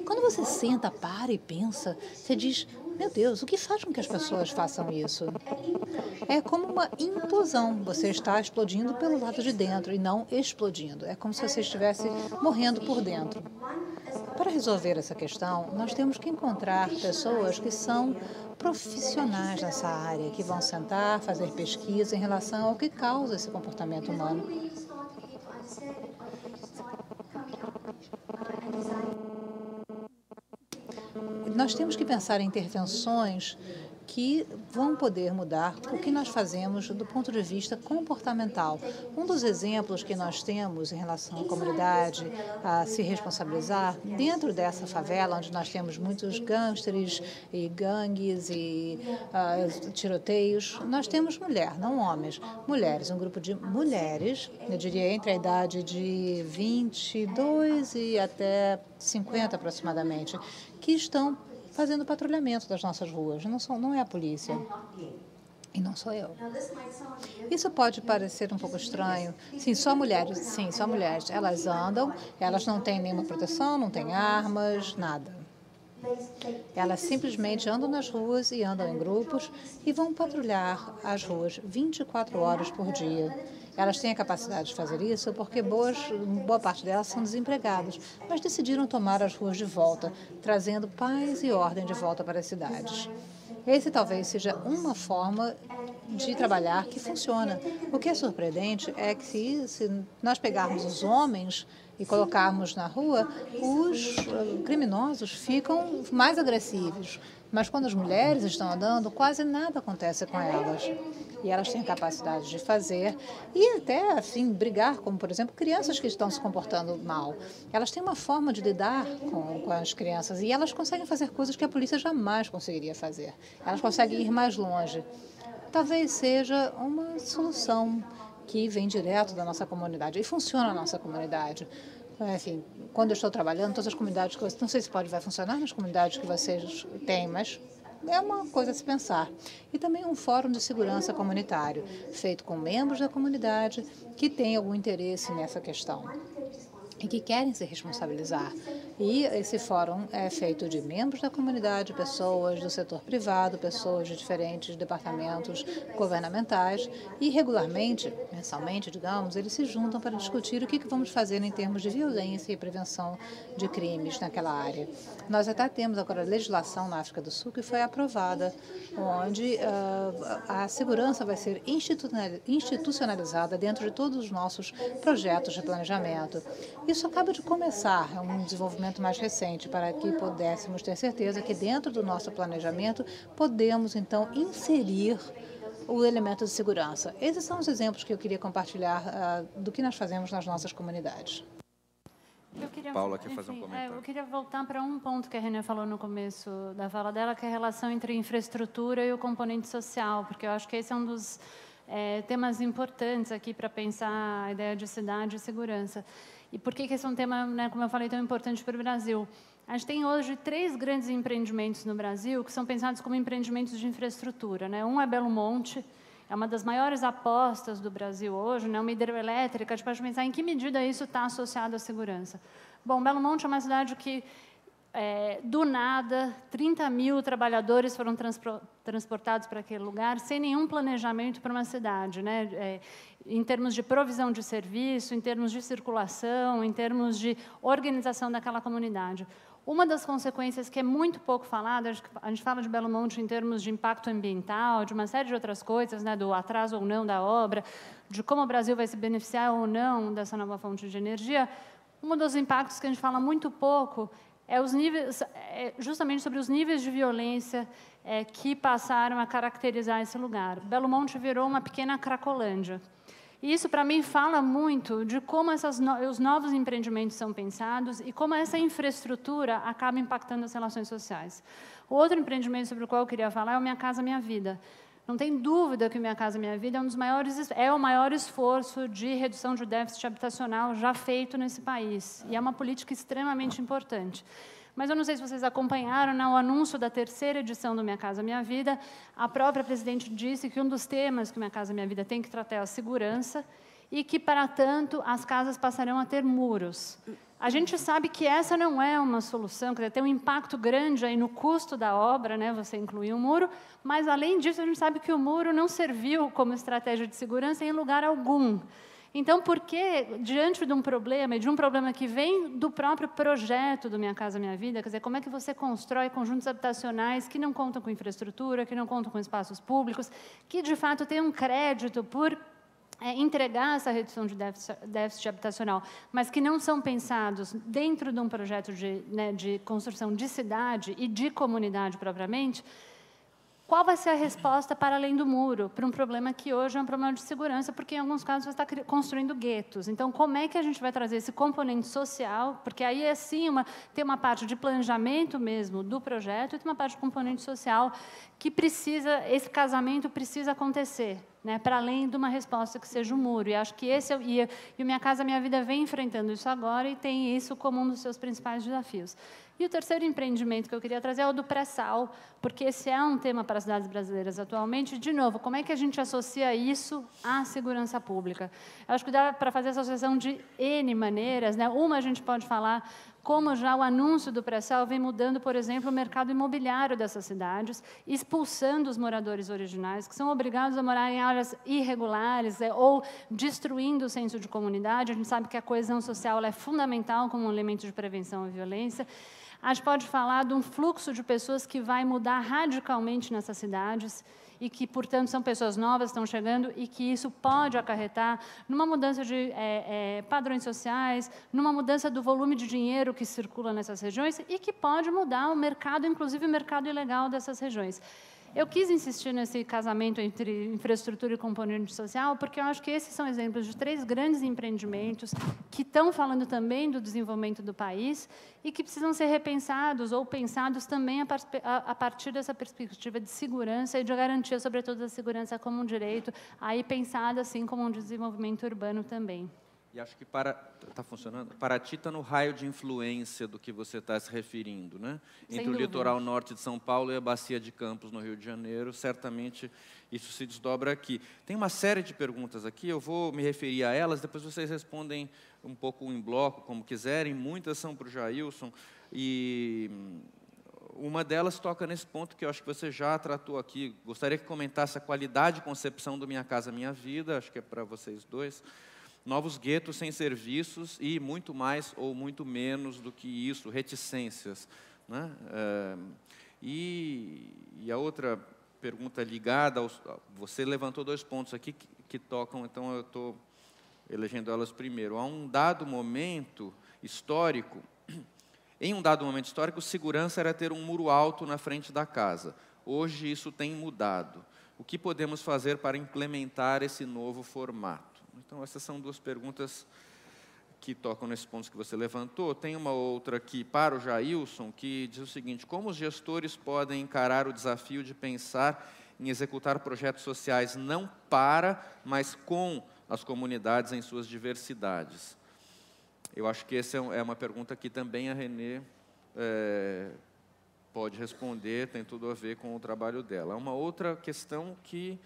Quando você senta, para e pensa, você diz, meu Deus, o que faz com que as pessoas façam isso? É como uma implosão. Você está explodindo pelo lado de dentro e não explodindo. É como se você estivesse morrendo por dentro. Para resolver essa questão, nós temos que encontrar pessoas que são profissionais nessa área, que vão sentar, fazer pesquisa em relação ao que causa esse comportamento humano. Nós temos que pensar em intervenções que vão poder mudar o que nós fazemos do ponto de vista comportamental. Um dos exemplos que nós temos em relação à comunidade a se responsabilizar, dentro dessa favela, onde nós temos muitos gangsters e gangues e tiroteios, nós temos não homens, mulheres, um grupo de mulheres, eu diria entre a idade de 22 e até 50 aproximadamente, que estão fazendo patrulhamento das nossas ruas. Não é a polícia. E não sou eu. Isso pode parecer um pouco estranho. Sim, só mulheres. Sim, só mulheres. Elas andam, elas não têm nenhuma proteção, não têm armas, nada. Elas simplesmente andam nas ruas e andam em grupos e vão patrulhar as ruas 24 horas por dia. Elas têm a capacidade de fazer isso porque boa parte delas são desempregadas, mas decidiram tomar as ruas de volta, trazendo paz e ordem de volta para as cidades. Esse talvez seja uma forma de trabalhar que funciona. O que é surpreendente é que se nós pegarmos os homens e colocarmos na rua, os criminosos ficam mais agressivos. Mas quando as mulheres estão andando, quase nada acontece com elas. E elas têm a capacidade de fazer e até, assim, brigar, como, por exemplo, crianças que estão se comportando mal. Elas têm uma forma de lidar com as crianças e elas conseguem fazer coisas que a polícia jamais conseguiria fazer. Elas conseguem ir mais longe. talvez seja uma solução que vem direto da nossa comunidade e funciona na nossa comunidade. Enfim, quando eu estou trabalhando, todas as comunidades que você... Não sei se vai funcionar nas comunidades que vocês têm, mas é uma coisa a se pensar. E também um fórum de segurança comunitário, feito com membros da comunidade que têm algum interesse nessa questão e que querem se responsabilizar. E esse fórum é feito de membros da comunidade, pessoas do setor privado, pessoas de diferentes departamentos governamentais e regularmente, mensalmente, digamos, eles se juntam para discutir o que vamos fazer em termos de violência e prevenção de crimes naquela área. Nós até temos agora legislação na África do Sul que foi aprovada, onde a segurança vai ser institucionalizada dentro de todos os nossos projetos de planejamento. Isso acaba de começar, é um desenvolvimento mais recente, para que pudéssemos ter certeza que dentro do nosso planejamento podemos, então, inserir o elemento de segurança. Esses são os exemplos que eu queria compartilhar do que nós fazemos nas nossas comunidades. Paula quer fazer um comentário. Eu queria voltar para um ponto que a Renê falou no começo da fala dela, que é a relação entre infraestrutura e o componente social, porque eu acho que esse é um dos temas importantes aqui para pensar a ideia de cidade e segurança. E por que esse é um tema, né, como eu falei, tão importante para o Brasil? A gente tem hoje 3 grandes empreendimentos no Brasil que são pensados como empreendimentos de infraestrutura, né? Um é Belo Monte, é uma das maiores apostas do Brasil hoje, né? Uma hidrelétrica. A gente pode pensar em que medida isso está associado à segurança. Bom, Belo Monte é uma cidade que, do nada, 30 mil trabalhadores foram transportados para aquele lugar sem nenhum planejamento para uma cidade, né? Em termos de provisão de serviço, em termos de circulação, em termos de organização daquela comunidade. Uma das consequências que é muito pouco falada, a gente fala de Belo Monte em termos de impacto ambiental, de uma série de outras coisas, né, do atraso ou não da obra, de como o Brasil vai se beneficiar ou não dessa nova fonte de energia. Um dos impactos que a gente fala muito pouco é justamente sobre os níveis de violência que passaram a caracterizar esse lugar. Belo Monte virou uma pequena Cracolândia. E isso, para mim, fala muito de como os novos empreendimentos são pensados e como essa infraestrutura acaba impactando as relações sociais. O outro empreendimento sobre o qual eu queria falar é o Minha Casa Minha Vida. Não tem dúvida que o Minha Casa Minha Vida é o maior esforço de redução de déficit habitacional já feito nesse país. E é uma política extremamente importante. Mas eu não sei se vocês acompanharam, no anúncio da 3ª edição do Minha Casa Minha Vida, a própria presidente disse que um dos temas que o Minha Casa Minha Vida tem que tratar é a segurança e que, para tanto, as casas passarão a ter muros. A gente sabe que essa não é uma solução, quer dizer, tem um impacto grande aí no custo da obra, né, você incluir um muro, mas, além disso, a gente sabe que o muro não serviu como estratégia de segurança em lugar algum. Então, por que, diante de um problema, e de um problema que vem do próprio projeto do Minha Casa Minha Vida, quer dizer, como é que você constrói conjuntos habitacionais que não contam com infraestrutura, que não contam com espaços públicos, que, de fato, têm um crédito por entregar essa redução de déficit habitacional, mas que não são pensados dentro de um projeto de construção de cidade e de comunidade propriamente, qual vai ser a resposta para além do muro, para um problema que hoje é um problema de segurança, porque, em alguns casos, você está construindo guetos. Então, como é que a gente vai trazer esse componente social? Porque aí, sim, tem uma parte de planejamento mesmo do projeto e tem uma parte de componente social que esse casamento precisa acontecer, né, para além de uma resposta que seja o muro. E acho que e o Minha Casa Minha Vida vem enfrentando isso agora e tem isso como um dos seus principais desafios. E o terceiro empreendimento que eu queria trazer é o do pré-sal, porque esse é um tema para as cidades brasileiras atualmente. De novo, como é que a gente associa isso à segurança pública? Eu acho que dá para fazer associação de N maneiras, né? Uma, a gente pode falar como já o anúncio do pré-sal vem mudando, por exemplo, o mercado imobiliário dessas cidades, expulsando os moradores originais, que são obrigados a morar em áreas irregulares, ou destruindo o senso de comunidade. A gente sabe que a coesão social é fundamental como um elemento de prevenção à violência. A gente pode falar de um fluxo de pessoas que vai mudar radicalmente nessas cidades e que, portanto, são pessoas novas que estão chegando e que isso pode acarretar numa mudança de padrões sociais, numa mudança do volume de dinheiro que circula nessas regiões e que pode mudar o mercado, inclusive o mercado ilegal dessas regiões. Eu quis insistir nesse casamento entre infraestrutura e componente social, porque eu acho que esses são exemplos de 3 grandes empreendimentos que estão falando também do desenvolvimento do país e que precisam ser repensados ou pensados também a partir dessa perspectiva de segurança e de garantia, sobretudo, da segurança como um direito, aí pensada assim como um desenvolvimento urbano também. E acho que está funcionando. Paraty está no raio de influência do que você está se referindo, né? Entre o litoral norte de São Paulo e a Bacia de Campos, no Rio de Janeiro, certamente isso se desdobra aqui. Tem uma série de perguntas aqui, eu vou me referir a elas, depois vocês respondem um pouco em bloco, como quiserem. Muitas são para o Jailson, e uma delas toca nesse ponto que eu acho que você já tratou aqui. Gostaria que comentasse a qualidade de concepção do Minha Casa Minha Vida, acho que é para vocês dois. Novos guetos sem serviços e muito mais ou muito menos do que isso, reticências, né? E a outra pergunta ligada, você levantou 2 pontos aqui que tocam, então eu estou elegendo elas primeiro. Há um dado momento histórico, em um dado momento histórico, segurança era ter um muro alto na frente da casa. Hoje isso tem mudado. O que podemos fazer para implementar esse novo formato? Então, essas são 2 perguntas que tocam nesses pontos que você levantou. Tem uma outra aqui para o Jailson, que diz o seguinte: como os gestores podem encarar o desafio de pensar em executar projetos sociais não para, mas com as comunidades em suas diversidades? Eu acho que essa é uma pergunta que também a Renê pode responder, tem tudo a ver com o trabalho dela. Uma outra questão que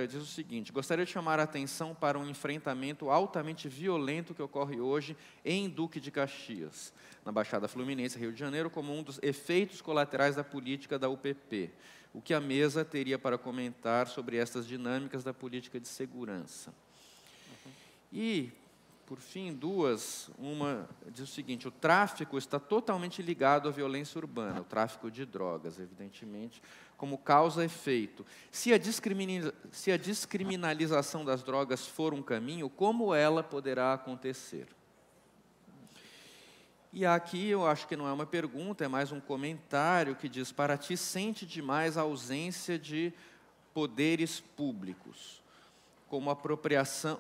diz o seguinte: gostaria de chamar a atenção para um enfrentamento altamente violento que ocorre hoje em Duque de Caxias, na Baixada Fluminense, Rio de Janeiro, como um dos efeitos colaterais da política da UPP. O que a mesa teria para comentar sobre essas dinâmicas da política de segurança? E, por fim, 2. Uma diz o seguinte: o tráfico está totalmente ligado à violência urbana, o tráfico de drogas, evidentemente, como causa-efeito. Se a descriminalização das drogas for um caminho, como ela poderá acontecer? E aqui eu acho que não é uma pergunta, é mais um comentário que diz: Paraty sente demais a ausência de poderes públicos, como apropriação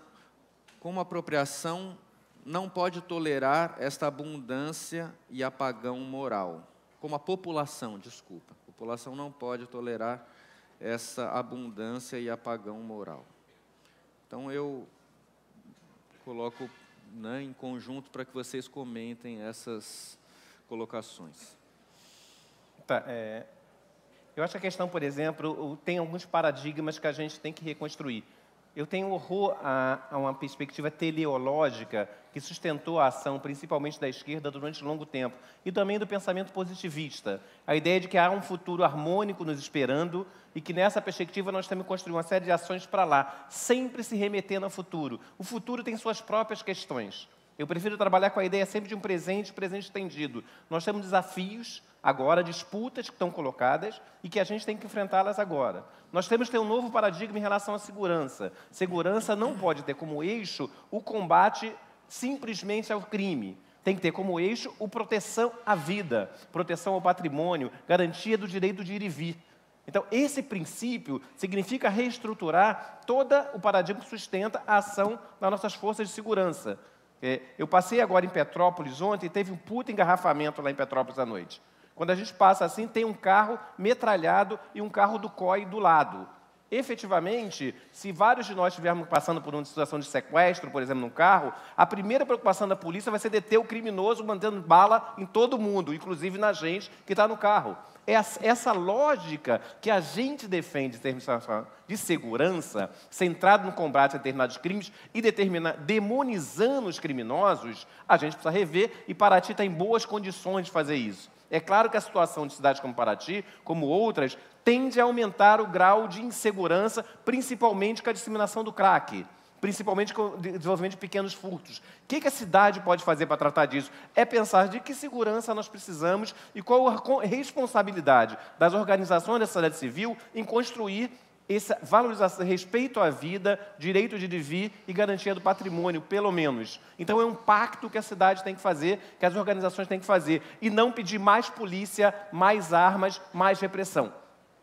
não pode tolerar esta abundância e apagão moral. Como a população, desculpa. A população não pode tolerar essa abundância e apagão moral. Então, eu coloco, né, em conjunto para que vocês comentem essas colocações. Tá, eu acho que a questão, por exemplo, tem alguns paradigmas que a gente tem que reconstruir. Eu tenho horror a uma perspectiva teleológica que sustentou a ação, principalmente da esquerda, durante longo tempo, e também do pensamento positivista. A ideia de que há um futuro harmônico nos esperando e que, nessa perspectiva, nós temos que construir uma série de ações para lá, sempre se remetendo ao futuro. O futuro tem suas próprias questões. Eu prefiro trabalhar com a ideia sempre de um presente estendido. Nós temos desafios agora, disputas que estão colocadas e que a gente tem que enfrentá-las agora. Nós temos que ter um novo paradigma em relação à segurança. Segurança não pode ter como eixo o combate simplesmente ao crime. Tem que ter como eixo a proteção à vida, proteção ao patrimônio, garantia do direito de ir e vir. Então, esse princípio significa reestruturar todo o paradigma que sustenta a ação das nossas forças de segurança. Eu passei agora em Petrópolis ontem e teve um puta engarrafamento lá em Petrópolis à noite. Quando a gente passa assim, tem um carro metralhado e um carro do COI do lado. Efetivamente, se vários de nós estivermos passando por uma situação de sequestro, por exemplo, num carro, a primeira preocupação da polícia vai ser deter o criminoso mandando bala em todo mundo, inclusive na gente que está no carro. É essa lógica que a gente defende em termos de segurança, centrado no combate a determinados crimes e demonizando os criminosos, a gente precisa rever, e Paraty está em boas condições de fazer isso. É claro que a situação de cidades como Paraty, como outras, tende a aumentar o grau de insegurança, principalmente com a disseminação do crack, principalmente com o desenvolvimento de pequenos furtos. O que a cidade pode fazer para tratar disso? É pensar de que segurança nós precisamos e qual a responsabilidade das organizações da sociedade civil em construir essa valorização, respeito à vida, direito de vir e garantia do patrimônio, pelo menos. Então, é um pacto que a cidade tem que fazer, que as organizações têm que fazer, e não pedir mais polícia, mais armas, mais repressão.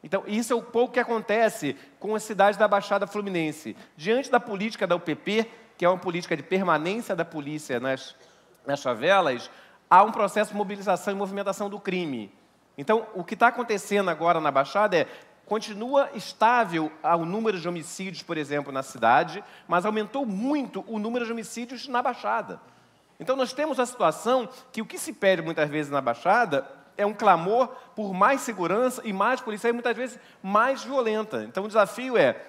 Então, isso é o pouco que acontece com as cidades da Baixada Fluminense. Diante da política da UPP, que é uma política de permanência da polícia nas favelas, há um processo de mobilização e movimentação do crime. Então, o que está acontecendo agora na Baixada continua estável o número de homicídios, por exemplo, na cidade, mas aumentou muito o número de homicídios na Baixada. Então, nós temos a situação que o que se pede muitas vezes na Baixada é um clamor por mais segurança e mais polícia, e muitas vezes mais violenta. Então, o desafio é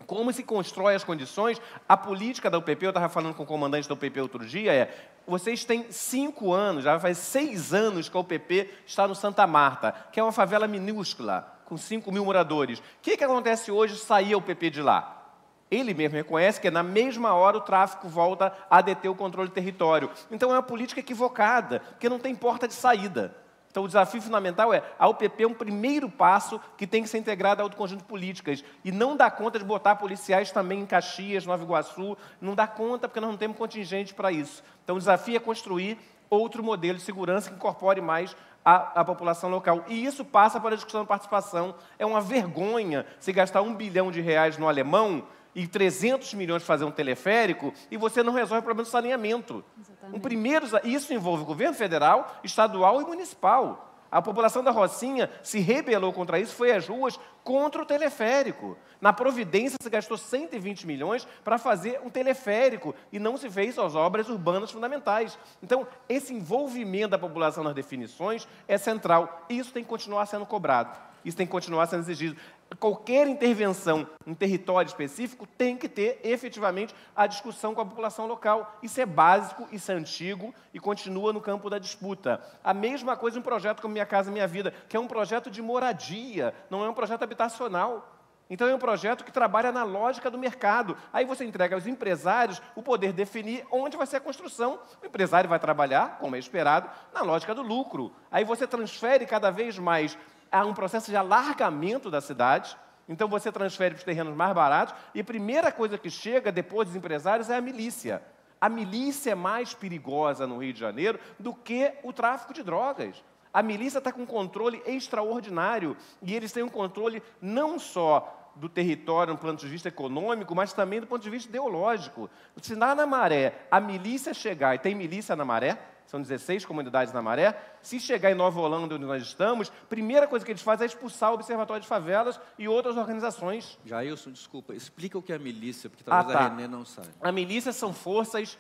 como se constrói as condições. A política da UPP, eu estava falando com o comandante da UPP outro dia, vocês têm 5 anos, já faz 6 anos que a UPP está no Santa Marta, que é uma favela minúscula, com 5.000 moradores. O que acontece hoje sair a UPP de lá? Ele mesmo reconhece que na mesma hora o tráfico volta a deter o controle do território. Então é uma política equivocada, porque não tem porta de saída. Então, o desafio fundamental a UPP é um primeiro passo que tem que ser integrado a outro conjunto de políticas. E não dá conta de botar policiais também em Caxias, Nova Iguaçu. Não dá conta porque nós não temos contingente para isso. Então, o desafio é construir outro modelo de segurança que incorpore mais a população local. E isso passa para a discussão da participação. É uma vergonha se gastar R$1 bilhão no alemão e 300 milhões para fazer um teleférico, e você não resolve o problema do saneamento. Isso envolve o governo federal, estadual e municipal. A população da Rocinha se rebelou contra isso, foi às ruas contra o teleférico. Na Providência se gastou 120 milhões para fazer um teleférico e não se fez as obras urbanas fundamentais. Então, esse envolvimento da população nas definições é central. E isso tem que continuar sendo cobrado. Isso tem que continuar sendo exigido. Qualquer intervenção em território específico tem que ter, efetivamente, a discussão com a população local. Isso é básico, isso é antigo e continua no campo da disputa. A mesma coisa em um projeto como Minha Casa Minha Vida, que é um projeto de moradia, não é um projeto habitacional. Então, é um projeto que trabalha na lógica do mercado. Aí você entrega aos empresários o poder definir onde vai ser a construção. O empresário vai trabalhar, como é esperado, na lógica do lucro. Aí você transfere cada vez mais a um processo de alargamento da cidade. Então, você transfere para os terrenos mais baratos. E a primeira coisa que chega depois dos empresários é a milícia. A milícia é mais perigosa no Rio de Janeiro do que o tráfico de drogas. A milícia está com um controle extraordinário, e eles têm um controle não só do território no ponto de vista econômico, mas também do ponto de vista ideológico. Se lá na Maré a milícia chegar, e tem milícia na Maré, são 16 comunidades na Maré, se chegar em Nova Holanda, onde nós estamos, a primeira coisa que eles fazem é expulsar o Observatório de Favelas e outras organizações. Jailson, desculpa, explica o que é a milícia, porque talvez a Renê não saiba. A milícia são forças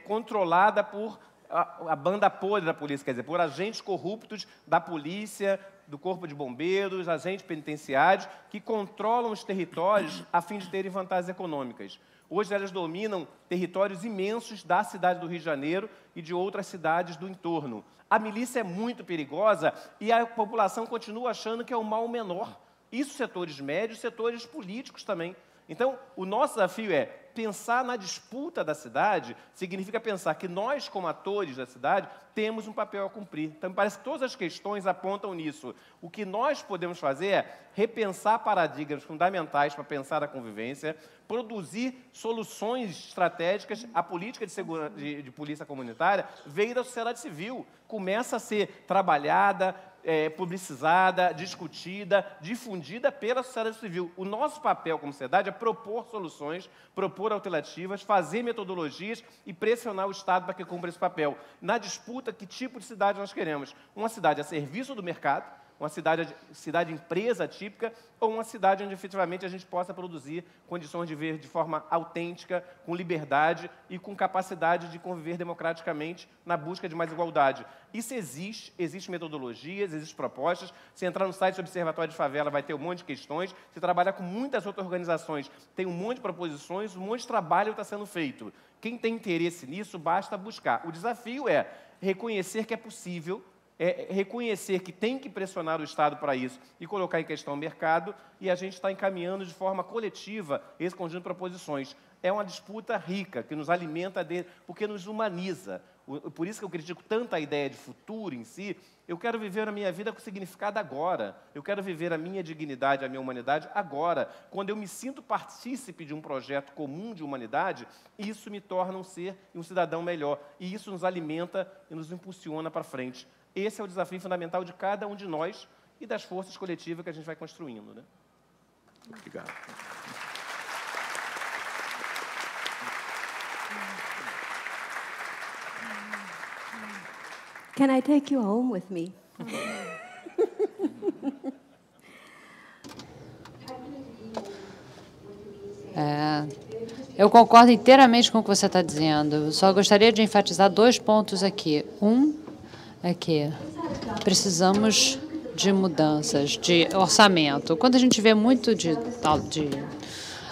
controladas por a banda podre da polícia, quer dizer, por agentes corruptos da polícia, do corpo de bombeiros, agentes penitenciários, que controlam os territórios a fim de terem vantagens econômicas. Hoje elas dominam territórios imensos da cidade do Rio de Janeiro e de outras cidades do entorno. A milícia é muito perigosa e a população continua achando que é o mal menor. Isso setores médios, setores políticos também. Então, o nosso desafio é pensar na disputa da cidade, significa pensar que nós, como atores da cidade, temos um papel a cumprir. Então, me parece que todas as questões apontam nisso. O que nós podemos fazer é repensar paradigmas fundamentais para pensar a convivência, produzir soluções estratégicas. A política de polícia comunitária veio da sociedade civil, começa a ser trabalhada, publicizada, discutida, difundida pela sociedade civil. O nosso papel como sociedade é propor soluções, propor alternativas, fazer metodologias e pressionar o Estado para que cumpra esse papel. Na disputa, que tipo de cidade nós queremos? Uma cidade a serviço do mercado, uma cidade empresa típica, ou uma cidade onde efetivamente a gente possa produzir condições de viver de forma autêntica, com liberdade e com capacidade de conviver democraticamente na busca de mais igualdade. Isso existe metodologias, existem propostas. Se entrar no site do Observatório de Favela, vai ter um monte de questões. Se trabalhar com muitas outras organizações, tem um monte de proposições, um monte de trabalho está sendo feito. Quem tem interesse nisso, basta buscar. O desafio é reconhecer que é possível, reconhecer que tem que pressionar o Estado para isso e colocar em questão o mercado, e a gente está encaminhando de forma coletiva esse conjunto de proposições. É uma disputa rica, que nos alimenta, porque nos humaniza. Por isso que eu critico tanto a ideia de futuro em si. Eu quero viver a minha vida com significado agora. Eu quero viver a minha dignidade, a minha humanidade agora. Quando eu me sinto partícipe de um projeto comum de humanidade, isso me torna um ser e um cidadão melhor. E isso nos alimenta e nos impulsiona para frente. Esse é o desafio fundamental de cada um de nós, e das forças coletivas que a gente vai construindo, né? Obrigado. Can I take you home with me? Eu concordo inteiramente com o que você está dizendo. Só gostaria de enfatizar 2 pontos aqui. Um é que precisamos de mudanças de orçamento. Quando a gente vê muito de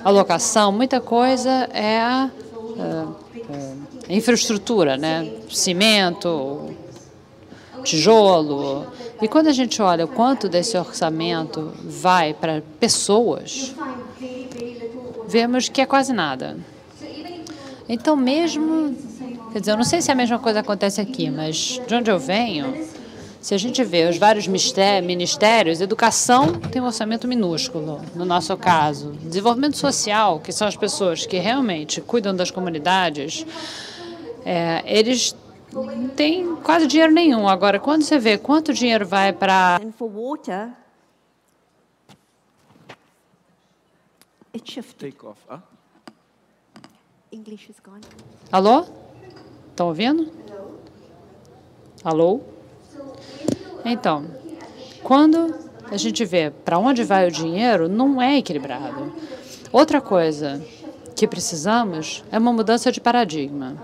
alocação, muita coisa é infraestrutura, né? Cimento, tijolo. E quando a gente olha o quanto desse orçamento vai para pessoas, vemos que é quase nada. Então, mesmo... Quer dizer, eu não sei se a mesma coisa acontece aqui, mas de onde eu venho, se a gente vê os vários ministérios, educação tem um orçamento minúsculo, no nosso caso. Desenvolvimento social, que são as pessoas que realmente cuidam das comunidades, eles não têm quase dinheiro nenhum. Agora, quando você vê quanto dinheiro vai para... And for water, it shifted. Take off. Ah? English is gone. Alô? Estão ouvindo? Alô? Então, quando a gente vê para onde vai o dinheiro, não é equilibrado. Outra coisa que precisamos é uma mudança de paradigma.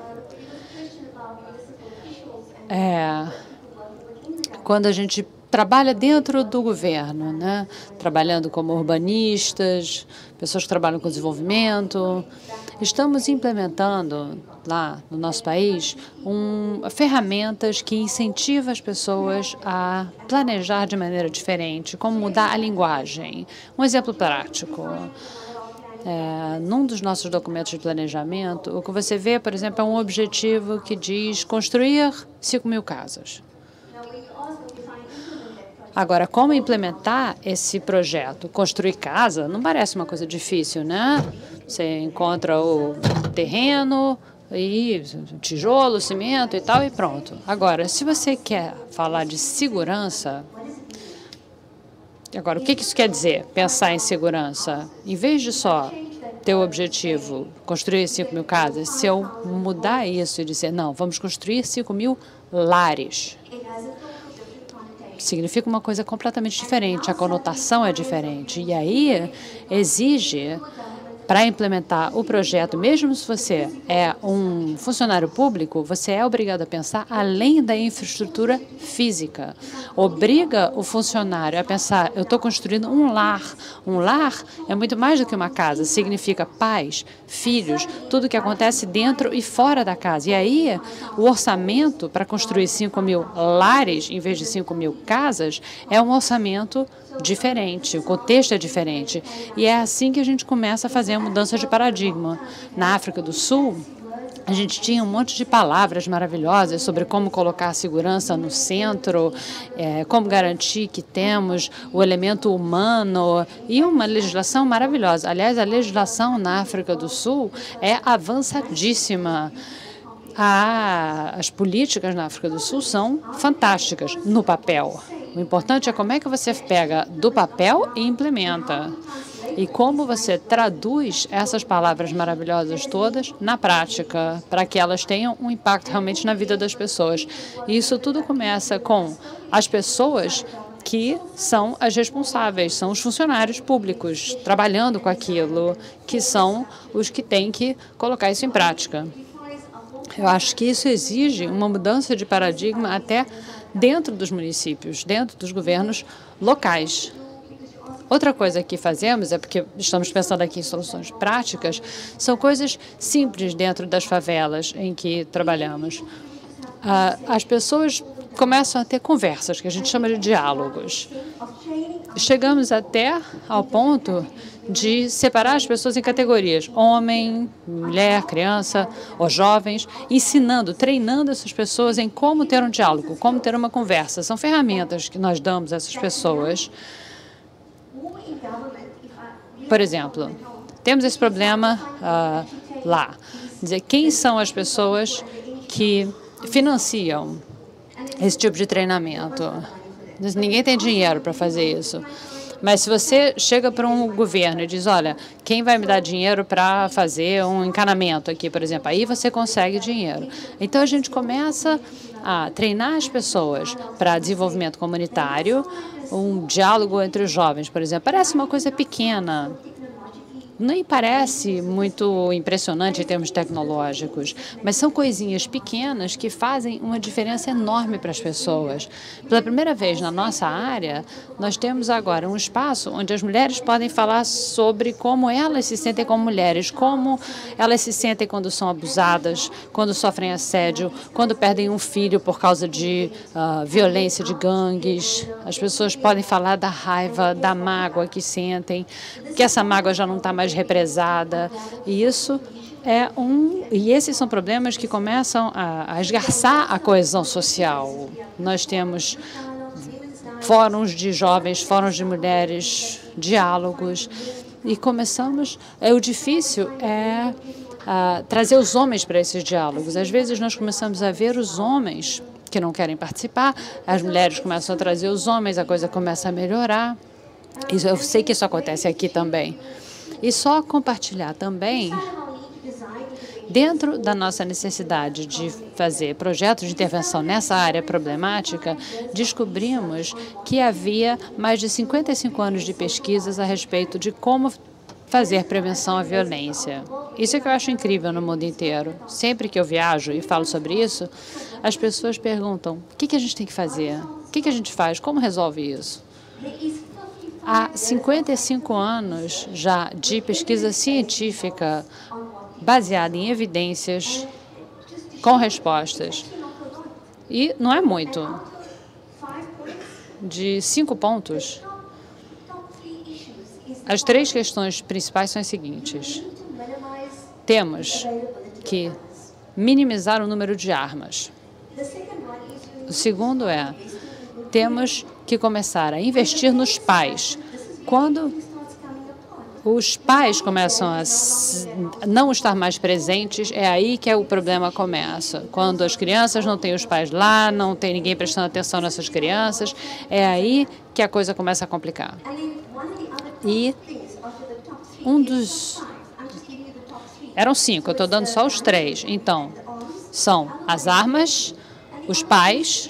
Quando a gente trabalha dentro do governo, né? Trabalhando como urbanistas, pessoas que trabalham com desenvolvimento, estamos implementando lá no nosso país ferramentas que incentivam as pessoas a planejar de maneira diferente, como mudar a linguagem. Um exemplo prático. Num dos nossos documentos de planejamento, o que você vê, por exemplo, é um objetivo que diz construir 5.000 casas. Agora, como implementar esse projeto? Construir casa não parece uma coisa difícil, né? Você encontra o terreno, e tijolo, cimento e tal, e pronto. Agora, se você quer falar de segurança... Agora, o que isso quer dizer, pensar em segurança? Em vez de só ter o objetivo, construir 5.000 casas, se eu mudar isso e dizer, não, vamos construir 5.000 lares, significa uma coisa completamente diferente, a conotação é diferente. E aí exige, para implementar o projeto, mesmo se você é um funcionário público, você é obrigado a pensar além da infraestrutura física. Obriga o funcionário a pensar, eu estou construindo um lar. Um lar é muito mais do que uma casa, significa pais, filhos, tudo que acontece dentro e fora da casa. E aí, o orçamento para construir 5.000 lares, em vez de 5.000 casas, é um orçamento diferente, o contexto é diferente. E é assim que a gente começa a fazer a mudança de paradigma. Na África do Sul, a gente tinha um monte de palavras maravilhosas sobre como colocar a segurança no centro, como garantir que temos o elemento humano e uma legislação maravilhosa. Aliás, a legislação na África do Sul é avançadíssima. As políticas na África do Sul são fantásticas no papel. O importante é como é que você pega do papel e implementa. E como você traduz essas palavras maravilhosas todas na prática, para que elas tenham um impacto realmente na vida das pessoas. E isso tudo começa com as pessoas que são as responsáveis, são os funcionários públicos trabalhando com aquilo, que são os que têm que colocar isso em prática. Eu acho que isso exige uma mudança de paradigma até dentro dos municípios, dentro dos governos locais. Outra coisa que fazemos, porque estamos pensando aqui em soluções práticas, são coisas simples dentro das favelas em que trabalhamos. As pessoas começam a ter conversas, que a gente chama de diálogos. Chegamos até ao ponto de separar as pessoas em categorias, homem, mulher, criança ou jovens, ensinando, treinando essas pessoas em como ter um diálogo, como ter uma conversa. São ferramentas que nós damos a essas pessoas. Por exemplo, temos esse problema lá. Dizer, quem são as pessoas que financiam esse tipo de treinamento? Ninguém tem dinheiro para fazer isso. Mas se você chega para um governo e diz, olha, quem vai me dar dinheiro para fazer um encanamento aqui, por exemplo, aí você consegue dinheiro. Então, a gente começa a treinar as pessoas para desenvolvimento comunitário, um diálogo entre os jovens, por exemplo. Parece uma coisa pequena, nem parece muito impressionante em termos tecnológicos, mas são coisinhas pequenas que fazem uma diferença enorme para as pessoas. Pela primeira vez na nossa área, nós temos agora um espaço onde as mulheres podem falar sobre como elas se sentem como mulheres, como elas se sentem quando são abusadas, quando sofrem assédio, quando perdem um filho por causa de violência de gangues. As pessoas podem falar da raiva, da mágoa que sentem, que essa mágoa já não está mais represada, e isso e esses são problemas que começam a esgarçar a coesão social. Nós temos fóruns de jovens, fóruns de mulheres, diálogos, e começamos. O difícil é trazer os homens para esses diálogos. Às vezes nós começamos a ver os homens que não querem participar, as mulheres começam a trazer os homens, a coisa começa a melhorar. Eu sei que isso acontece aqui também. E só compartilhar também, dentro da nossa necessidade de fazer projetos de intervenção nessa área problemática, descobrimos que havia mais de 55 anos de pesquisas a respeito de como fazer prevenção à violência. Isso é que eu acho incrível no mundo inteiro. Sempre que eu viajo e falo sobre isso, as pessoas perguntam, o que a gente tem que fazer? O que a gente faz? Como resolve isso? Há 55 anos já de pesquisa científica baseada em evidências, com respostas. E não é muito. De 5 pontos, as 3 questões principais são as seguintes. Temos que minimizar o número de armas. O segundo temos que começar a investir nos pais. Quando os pais começam a não estar mais presentes, é aí que o problema começa. Quando as crianças não têm os pais lá, não tem ninguém prestando atenção nessas crianças, é aí que a coisa começa a complicar. E eram 5, eu estou dando só os 3. Então, são as armas, os pais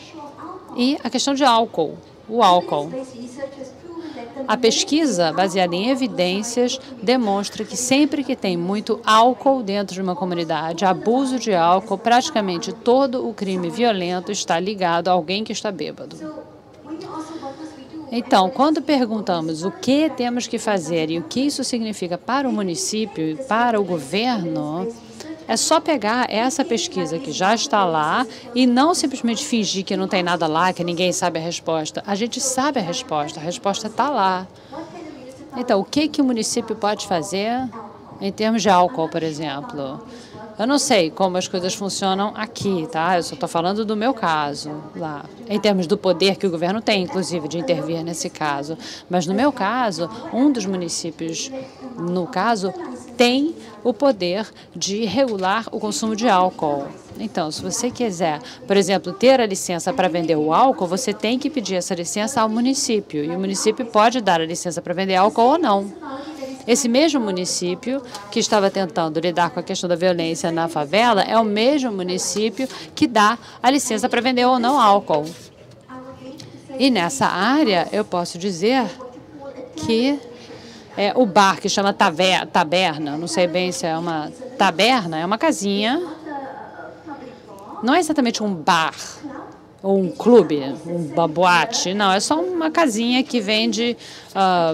e a questão de álcool. O álcool. A pesquisa, baseada em evidências, demonstra que sempre que tem muito álcool dentro de uma comunidade, abuso de álcool, praticamente todo o crime violento está ligado a alguém que está bêbado. Então, quando perguntamos o que temos que fazer e o que isso significa para o município e para o governo, é só pegar essa pesquisa que já está lá e não simplesmente fingir que não tem nada lá, que ninguém sabe a resposta. A gente sabe a resposta está lá. Então, o que o município pode fazer em termos de álcool, por exemplo? Eu não sei como as coisas funcionam aqui, tá? Eu só estou falando do meu caso lá, em termos do poder que o governo tem, inclusive, de intervir nesse caso. Mas no meu caso, um dos municípios, no caso, tem o poder de regular o consumo de álcool. Então, se você quiser, por exemplo, ter a licença para vender o álcool, você tem que pedir essa licença ao município. E o município pode dar a licença para vender álcool ou não. Esse mesmo município que estava tentando lidar com a questão da violência na favela é o mesmo município que dá a licença para vender ou não álcool. E nessa área, eu posso dizer que o bar, que chama taberna, não sei bem se é uma taberna, é uma casinha. Não é exatamente um bar ou um clube, uma boate, não, é só uma casinha que vende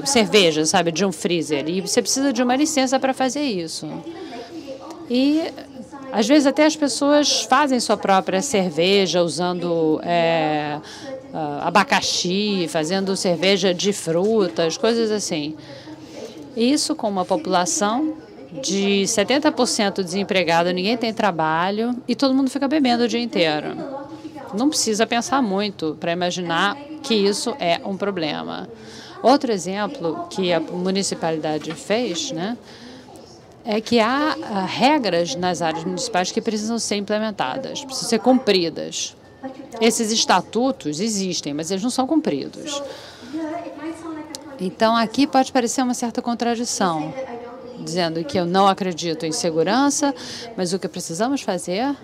cerveja, sabe, de um freezer. E você precisa de uma licença para fazer isso. E, às vezes, até as pessoas fazem sua própria cerveja usando abacaxi, fazendo cerveja de frutas, coisas assim. Isso com uma população de 70% desempregada, ninguém tem trabalho e todo mundo fica bebendo o dia inteiro. Não precisa pensar muito para imaginar que isso é um problema. Outro exemplo que a municipalidade fez, né, é que há regras nas áreas municipais que precisam ser implementadas, precisam ser cumpridas. Esses estatutos existem, mas eles não são cumpridos. Então, aqui pode parecer uma certa contradição, dizendo que eu não acredito em segurança, mas o que precisamos fazer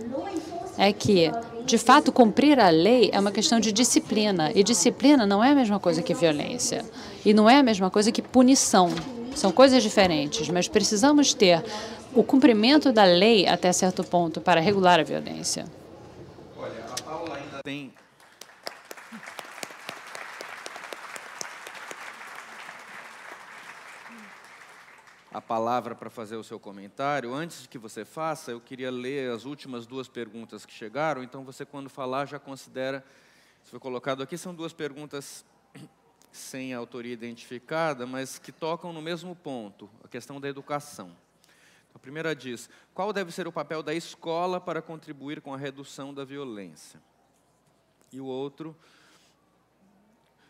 é que, de fato, cumprir a lei é uma questão de disciplina, e disciplina não é a mesma coisa que violência, e não é a mesma coisa que punição. São coisas diferentes, mas precisamos ter o cumprimento da lei até certo ponto para regular a violência. Olha, a Paula ainda tem... a palavra para fazer o seu comentário. Antes de que você faça, eu queria ler as últimas 2 perguntas que chegaram, então você, quando falar, já considera, se foi colocado aqui, são 2 perguntas sem autoria identificada, mas que tocam no mesmo ponto, a questão da educação. A primeira diz: qual deve ser o papel da escola para contribuir com a redução da violência? E o outro: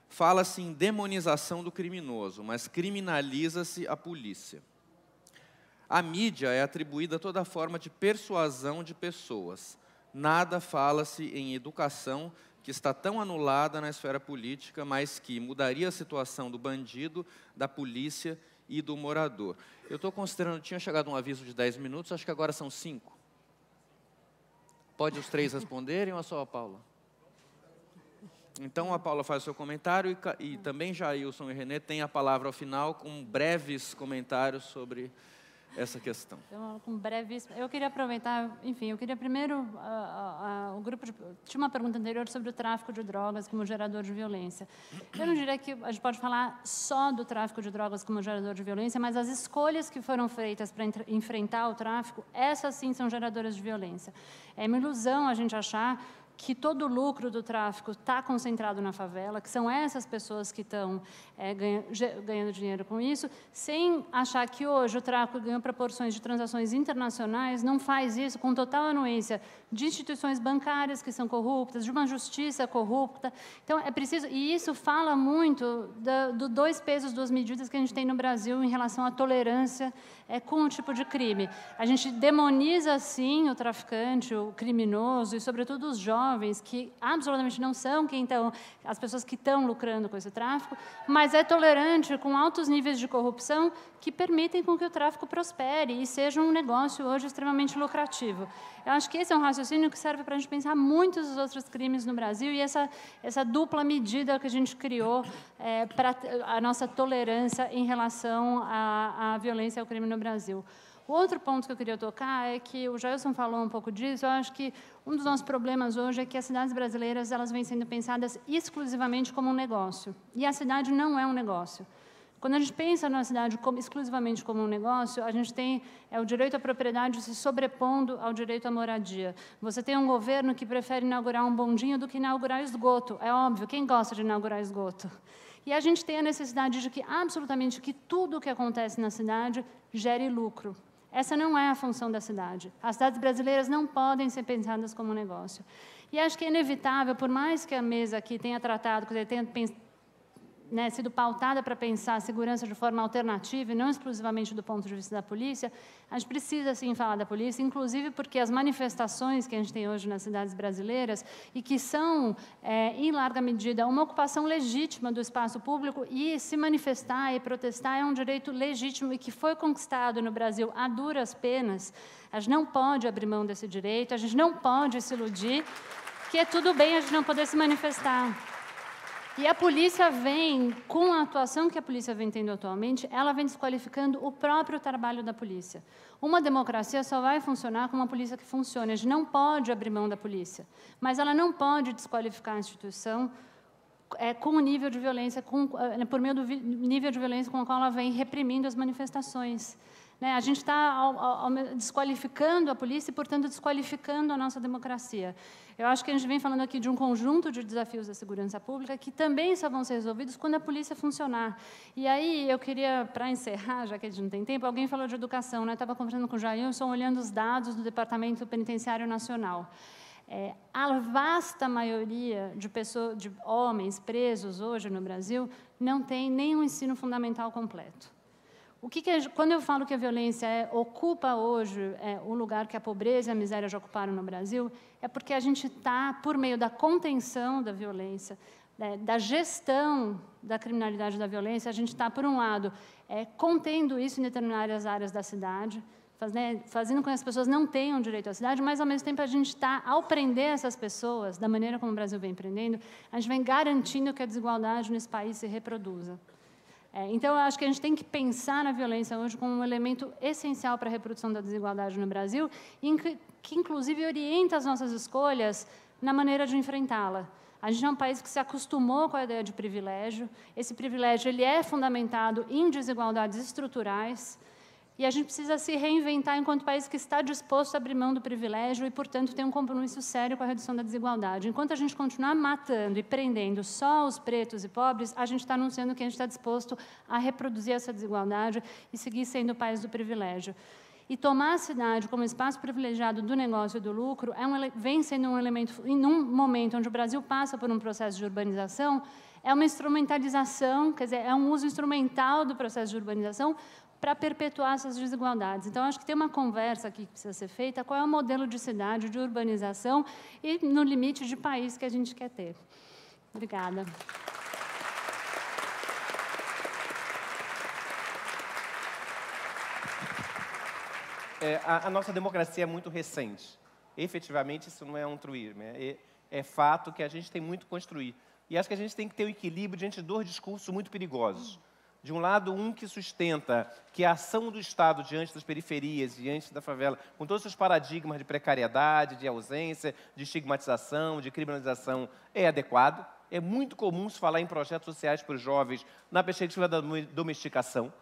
fala-se em demonização do criminoso, mas criminaliza-se a polícia. A mídia é atribuída toda forma de persuasão de pessoas. Nada fala-se em educação, que está tão anulada na esfera política, mas que mudaria a situação do bandido, da polícia e do morador. Eu estou considerando, tinha chegado um aviso de 10 minutos, acho que agora são 5. Pode os 3 responderem ou só a Paula? Então, a Paula faz o seu comentário e também Jailson e René têm a palavra ao final com breves comentários sobre essa questão. Então, com breves, eu queria aproveitar, enfim, eu queria primeiro, o grupo tinha uma pergunta anterior sobre o tráfico de drogas como gerador de violência. Eu não diria que a gente pode falar só do tráfico de drogas como gerador de violência, mas as escolhas que foram feitas para enfrentar o tráfico, essas sim são geradoras de violência. É uma ilusão a gente achar que todo o lucro do tráfico está concentrado na favela, que são essas pessoas que estão ganhando dinheiro com isso, sem achar que hoje o tráfico ganhou proporções de transações internacionais, não faz isso com total anuência de instituições bancárias que são corruptas, de uma justiça corrupta. Então, é preciso... E isso fala muito do 2 pesos, 2 medidas que a gente tem no Brasil em relação à tolerância com o tipo de crime. A gente demoniza, sim, o traficante, o criminoso e, sobretudo, os jovens, que absolutamente não são as pessoas que estão lucrando com esse tráfico, mas é tolerante com altos níveis de corrupção que permitem com que o tráfico prospere e seja um negócio hoje extremamente lucrativo. Eu acho que esse é um raciocínio que serve para a gente pensar muitos dos outros crimes no Brasil e essa dupla medida que a gente criou para a nossa tolerância em relação à violência e ao crime no Brasil. O outro ponto que eu queria tocar é que o Jailson falou um pouco disso. Eu acho que um dos nossos problemas hoje é que as cidades brasileiras elas vêm sendo pensadas exclusivamente como um negócio. E a cidade não é um negócio. Quando a gente pensa na cidade exclusivamente como um negócio, a gente tem o direito à propriedade se sobrepondo ao direito à moradia. Você tem um governo que prefere inaugurar um bondinho do que inaugurar esgoto. É óbvio, quem gosta de inaugurar esgoto? E a gente tem a necessidade de que absolutamente que tudo o que acontece na cidade gere lucro. Essa não é a função da cidade. As cidades brasileiras não podem ser pensadas como um negócio. E acho que é inevitável, por mais que a mesa aqui tenha tratado, tenha sido pautada para pensar a segurança de forma alternativa e não exclusivamente do ponto de vista da polícia, a gente precisa, sim, falar da polícia, inclusive porque as manifestações que a gente tem hoje nas cidades brasileiras e que são, em larga medida, uma ocupação legítima do espaço público e se manifestar e protestar é um direito legítimo e que foi conquistado no Brasil a duras penas. A gente não pode abrir mão desse direito, a gente não pode se iludir que é tudo bem a gente não poder se manifestar. E a polícia vem, com a atuação que a polícia vem tendo atualmente, ela vem desqualificando o próprio trabalho da polícia. Uma democracia só vai funcionar com uma polícia que funcione. A gente não pode abrir mão da polícia, mas ela não pode desqualificar a instituição com o nível de violência, por meio do nível de violência com o qual ela vem reprimindo as manifestações. A gente está desqualificando a polícia e, portanto, desqualificando a nossa democracia. Eu acho que a gente vem falando aqui de um conjunto de desafios da segurança pública que também só vão ser resolvidos quando a polícia funcionar. E aí, eu queria, para encerrar, já que a gente não tem tempo, alguém falou de educação, né? Estava conversando com o Jailson, olhando os dados do Departamento Penitenciário Nacional. A vasta maioria de homens presos hoje no Brasil não tem nenhum ensino fundamental completo. Quando eu falo que a violência ocupa hoje o lugar que a pobreza e a miséria já ocuparam no Brasil, é porque a gente está, por meio da contenção da violência, da gestão da criminalidade da violência, a gente está, por um lado, contendo isso em determinadas áreas da cidade, fazendo com que as pessoas não tenham direito à cidade, mas, ao mesmo tempo, a gente está, ao prender essas pessoas, da maneira como o Brasil vem prendendo, a gente vem garantindo que a desigualdade nesse país se reproduza. Então, eu acho que a gente tem que pensar na violência hoje como um elemento essencial para a reprodução da desigualdade no Brasil, que inclusive, orienta as nossas escolhas na maneira de enfrentá-la. A gente é um país que se acostumou com a ideia de privilégio. Esse privilégio ele é fundamentado em desigualdades estruturais, e a gente precisa se reinventar enquanto país que está disposto a abrir mão do privilégio e, portanto, tem um compromisso sério com a redução da desigualdade. Enquanto a gente continuar matando e prendendo só os pretos e pobres, a gente está anunciando que a gente está disposto a reproduzir essa desigualdade e seguir sendo o país do privilégio. E tomar a cidade como espaço privilegiado do negócio e do lucro vem sendo um elemento, em um momento onde o Brasil passa por um processo de urbanização, é uma instrumentalização, quer dizer, é um uso instrumental do processo de urbanização para perpetuar essas desigualdades. Então, acho que tem uma conversa aqui que precisa ser feita, qual é o modelo de cidade, de urbanização e, no limite, de país que a gente quer ter. Obrigada. A nossa democracia é muito recente. Efetivamente, isso não é um truísmo. É fato que a gente tem muito a construir. E acho que a gente tem que ter o equilíbrio diante de dois discursos muito perigosos. De um lado, um que sustenta que a ação do Estado diante das periferias, diante da favela, com todos os paradigmas de precariedade, de ausência, de estigmatização, de criminalização, é adequado. É muito comum se falar em projetos sociais para os jovens na perspectiva da domesticação.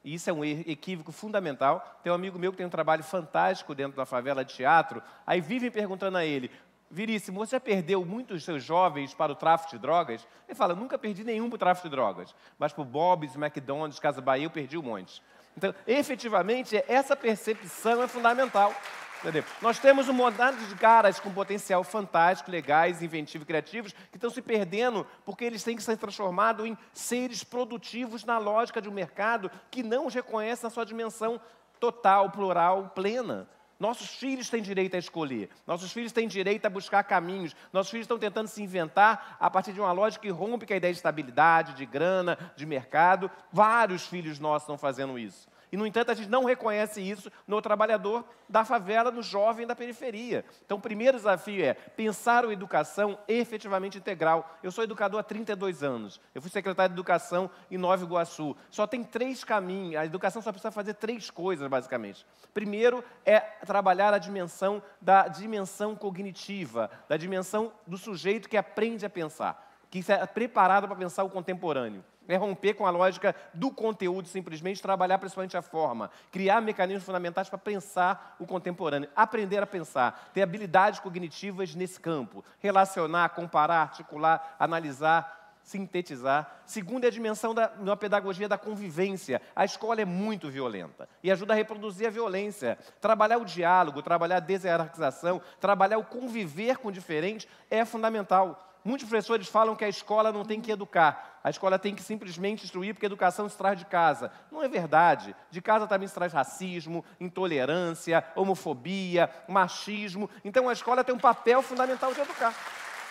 E isso é um equívoco fundamental. Tem um amigo meu que tem um trabalho fantástico dentro da favela de teatro, aí vivem perguntando a ele: Viríssimo, você já perdeu muitos seus jovens para o tráfico de drogas? Ele fala: nunca perdi nenhum para o tráfico de drogas, mas para o Bob's, McDonald's, Casa Bahia, eu perdi um monte. Então, efetivamente, essa percepção é fundamental. Entendeu? Nós temos um monte de caras com potencial fantástico, legais, inventivos e criativos, que estão se perdendo porque eles têm que ser transformados em seres produtivos na lógica de um mercado que não os reconhece na sua dimensão total, plural, plena. Nossos filhos têm direito a escolher, nossos filhos têm direito a buscar caminhos, nossos filhos estão tentando se inventar a partir de uma lógica que rompe com a ideia de estabilidade, de grana, de mercado. Vários filhos nossos estão fazendo isso. E, no entanto, a gente não reconhece isso no trabalhador da favela, no jovem da periferia. Então, o primeiro desafio é pensar a educação efetivamente integral. Eu sou educador há 32 anos. Eu fui secretário de Educação em Nova Iguaçu. Só tem 3 caminhos. A educação só precisa fazer 3 coisas, basicamente. Primeiro é trabalhar a dimensão da dimensão cognitiva, da dimensão do sujeito que aprende a pensar, que é preparado para pensar o contemporâneo. É romper com a lógica do conteúdo, simplesmente trabalhar principalmente a forma, criar mecanismos fundamentais para pensar o contemporâneo, aprender a pensar, ter habilidades cognitivas nesse campo, relacionar, comparar, articular, analisar, sintetizar. Segundo é a dimensão da pedagogia da convivência. A escola é muito violenta e ajuda a reproduzir a violência. Trabalhar o diálogo, trabalhar a deshierarquização, trabalhar o conviver com o diferente é fundamental. Muitos professores falam que a escola não tem que educar, a escola tem que simplesmente instruir, porque a educação se traz de casa. Não é verdade. De casa também se traz racismo, intolerância, homofobia, machismo. Então, a escola tem um papel fundamental de educar.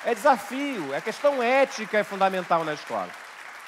É desafio, a questão ética é fundamental na escola.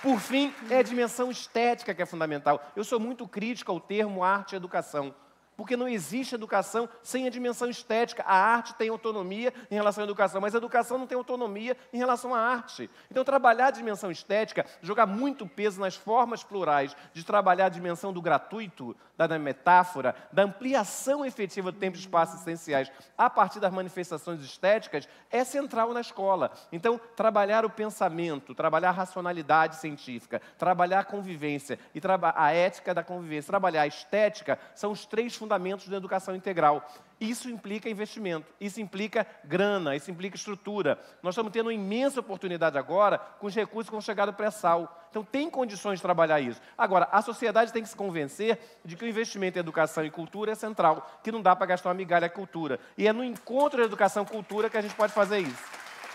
Por fim, é a dimensão estética que é fundamental. Eu sou muito crítico ao termo arte e educação, porque não existe educação sem a dimensão estética. A arte tem autonomia em relação à educação, mas a educação não tem autonomia em relação à arte. Então, trabalhar a dimensão estética, jogar muito peso nas formas plurais de trabalhar a dimensão do gratuito, da metáfora, da ampliação efetiva do tempo e espaço essenciais a partir das manifestações estéticas, é central na escola. Então, trabalhar o pensamento, trabalhar a racionalidade científica, trabalhar a convivência e a ética da convivência, trabalhar a estética, são os 3 fundamentos da educação integral. Isso implica investimento, isso implica grana, isso implica estrutura. Nós estamos tendo uma imensa oportunidade agora com os recursos que vão chegar do pré-sal. Então, tem condições de trabalhar isso. Agora, a sociedade tem que se convencer de que o investimento em educação e cultura é central, que não dá para gastar uma migalha com cultura. E é no encontro da educação e cultura que a gente pode fazer isso.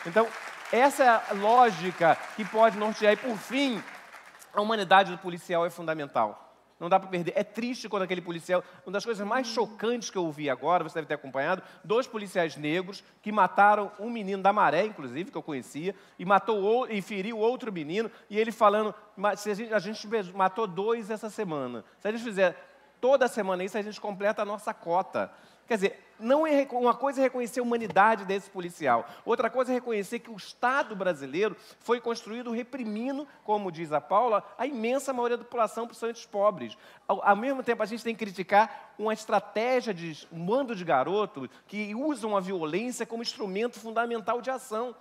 Então, essa é a lógica que pode nortear. E, por fim, a humanidade do policial é fundamental. Não dá para perder. É triste quando aquele policial... Uma das coisas mais chocantes que eu ouvi agora, você deve ter acompanhado, 2 policiais negros que mataram um menino da Maré, inclusive, que eu conhecia, e feriu outro menino, e ele falando, a gente matou 2 essa semana. Se a gente fizer toda semana isso, a gente completa a nossa cota. Quer dizer, não é, uma coisa é reconhecer a humanidade desse policial, outra coisa é reconhecer que o Estado brasileiro foi construído reprimindo, como diz a Paula, a imensa maioria da população, principalmente os pobres. Ao mesmo tempo, a gente tem que criticar uma estratégia de um bando de garotos que usam a violência como instrumento fundamental de ação.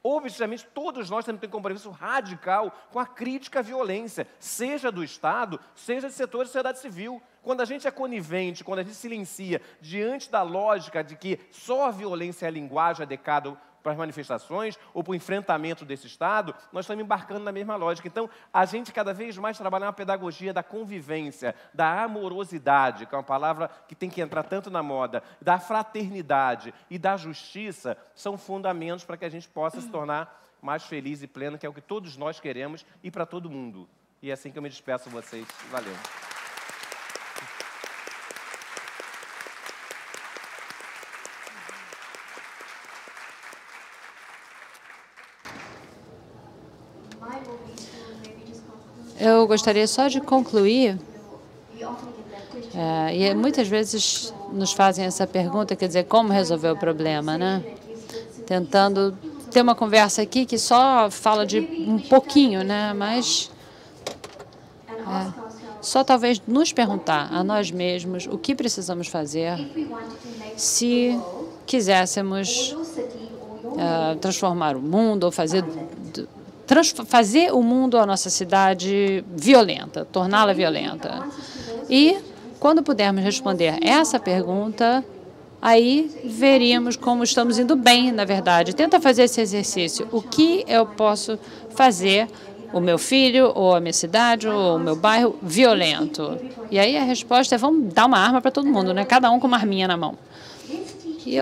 Obviamente, todos nós temos que ter um compromisso radical com a crítica à violência, seja do Estado, seja de setores de sociedade civil. Quando a gente é conivente, quando a gente silencia diante da lógica de que só a violência é a linguagem adequada para as manifestações ou para o enfrentamento desse Estado, nós estamos embarcando na mesma lógica. Então, a gente cada vez mais trabalha uma pedagogia da convivência, da amorosidade, que é uma palavra que tem que entrar tanto na moda, da fraternidade e da justiça, são fundamentos para que a gente possa se tornar mais feliz e pleno, que é o que todos nós queremos e para todo mundo. E é assim que eu me despeço de vocês. Valeu. Eu gostaria só de concluir, e muitas vezes nos fazem essa pergunta, quer dizer, como resolver o problema, né? Tentando ter uma conversa aqui que só fala de um pouquinho, né? Mas só talvez nos perguntar a nós mesmos o que precisamos fazer se quiséssemos transformar o mundo ou fazer o mundo, a nossa cidade, violenta, torná-la violenta. E, quando pudermos responder essa pergunta, aí veríamos como estamos indo bem, na verdade. Tenta fazer esse exercício. O que eu posso fazer, o meu filho, ou a minha cidade, ou o meu bairro, violento? E aí a resposta é, vamos dar uma arma para todo mundo, né? Cada um com uma arminha na mão.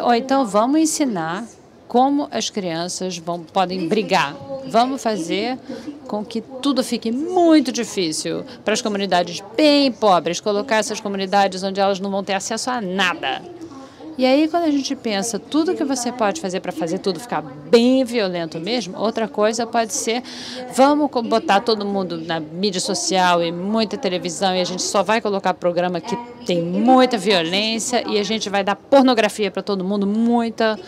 Ou então, vamos ensinar como as crianças podem brigar. Vamos fazer com que tudo fique muito difícil para as comunidades bem pobres, colocar essas comunidades onde elas não vão ter acesso a nada. E aí, quando a gente pensa tudo que você pode fazer para fazer tudo ficar bem violento mesmo, outra coisa pode ser, vamos botar todo mundo na mídia social e muita televisão e a gente só vai colocar programa que tem muita violência e a gente vai dar pornografia para todo mundo, muita...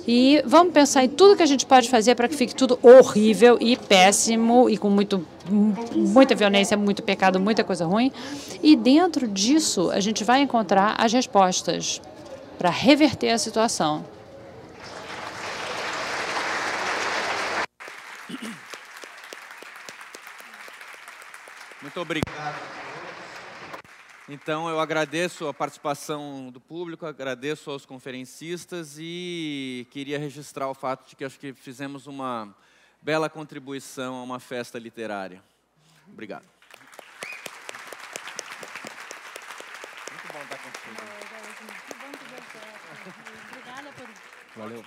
E vamos pensar em tudo que a gente pode fazer para que fique tudo horrível e péssimo e com muita violência, muito pecado, muita coisa ruim. E dentro disso, a gente vai encontrar as respostas para reverter a situação. Muito obrigado. Então, eu agradeço a participação do público, agradeço aos conferencistas e queria registrar o fato de que acho que fizemos uma bela contribuição a uma festa literária. Obrigado. Muito bom estar contigo. Obrigada por... Valeu.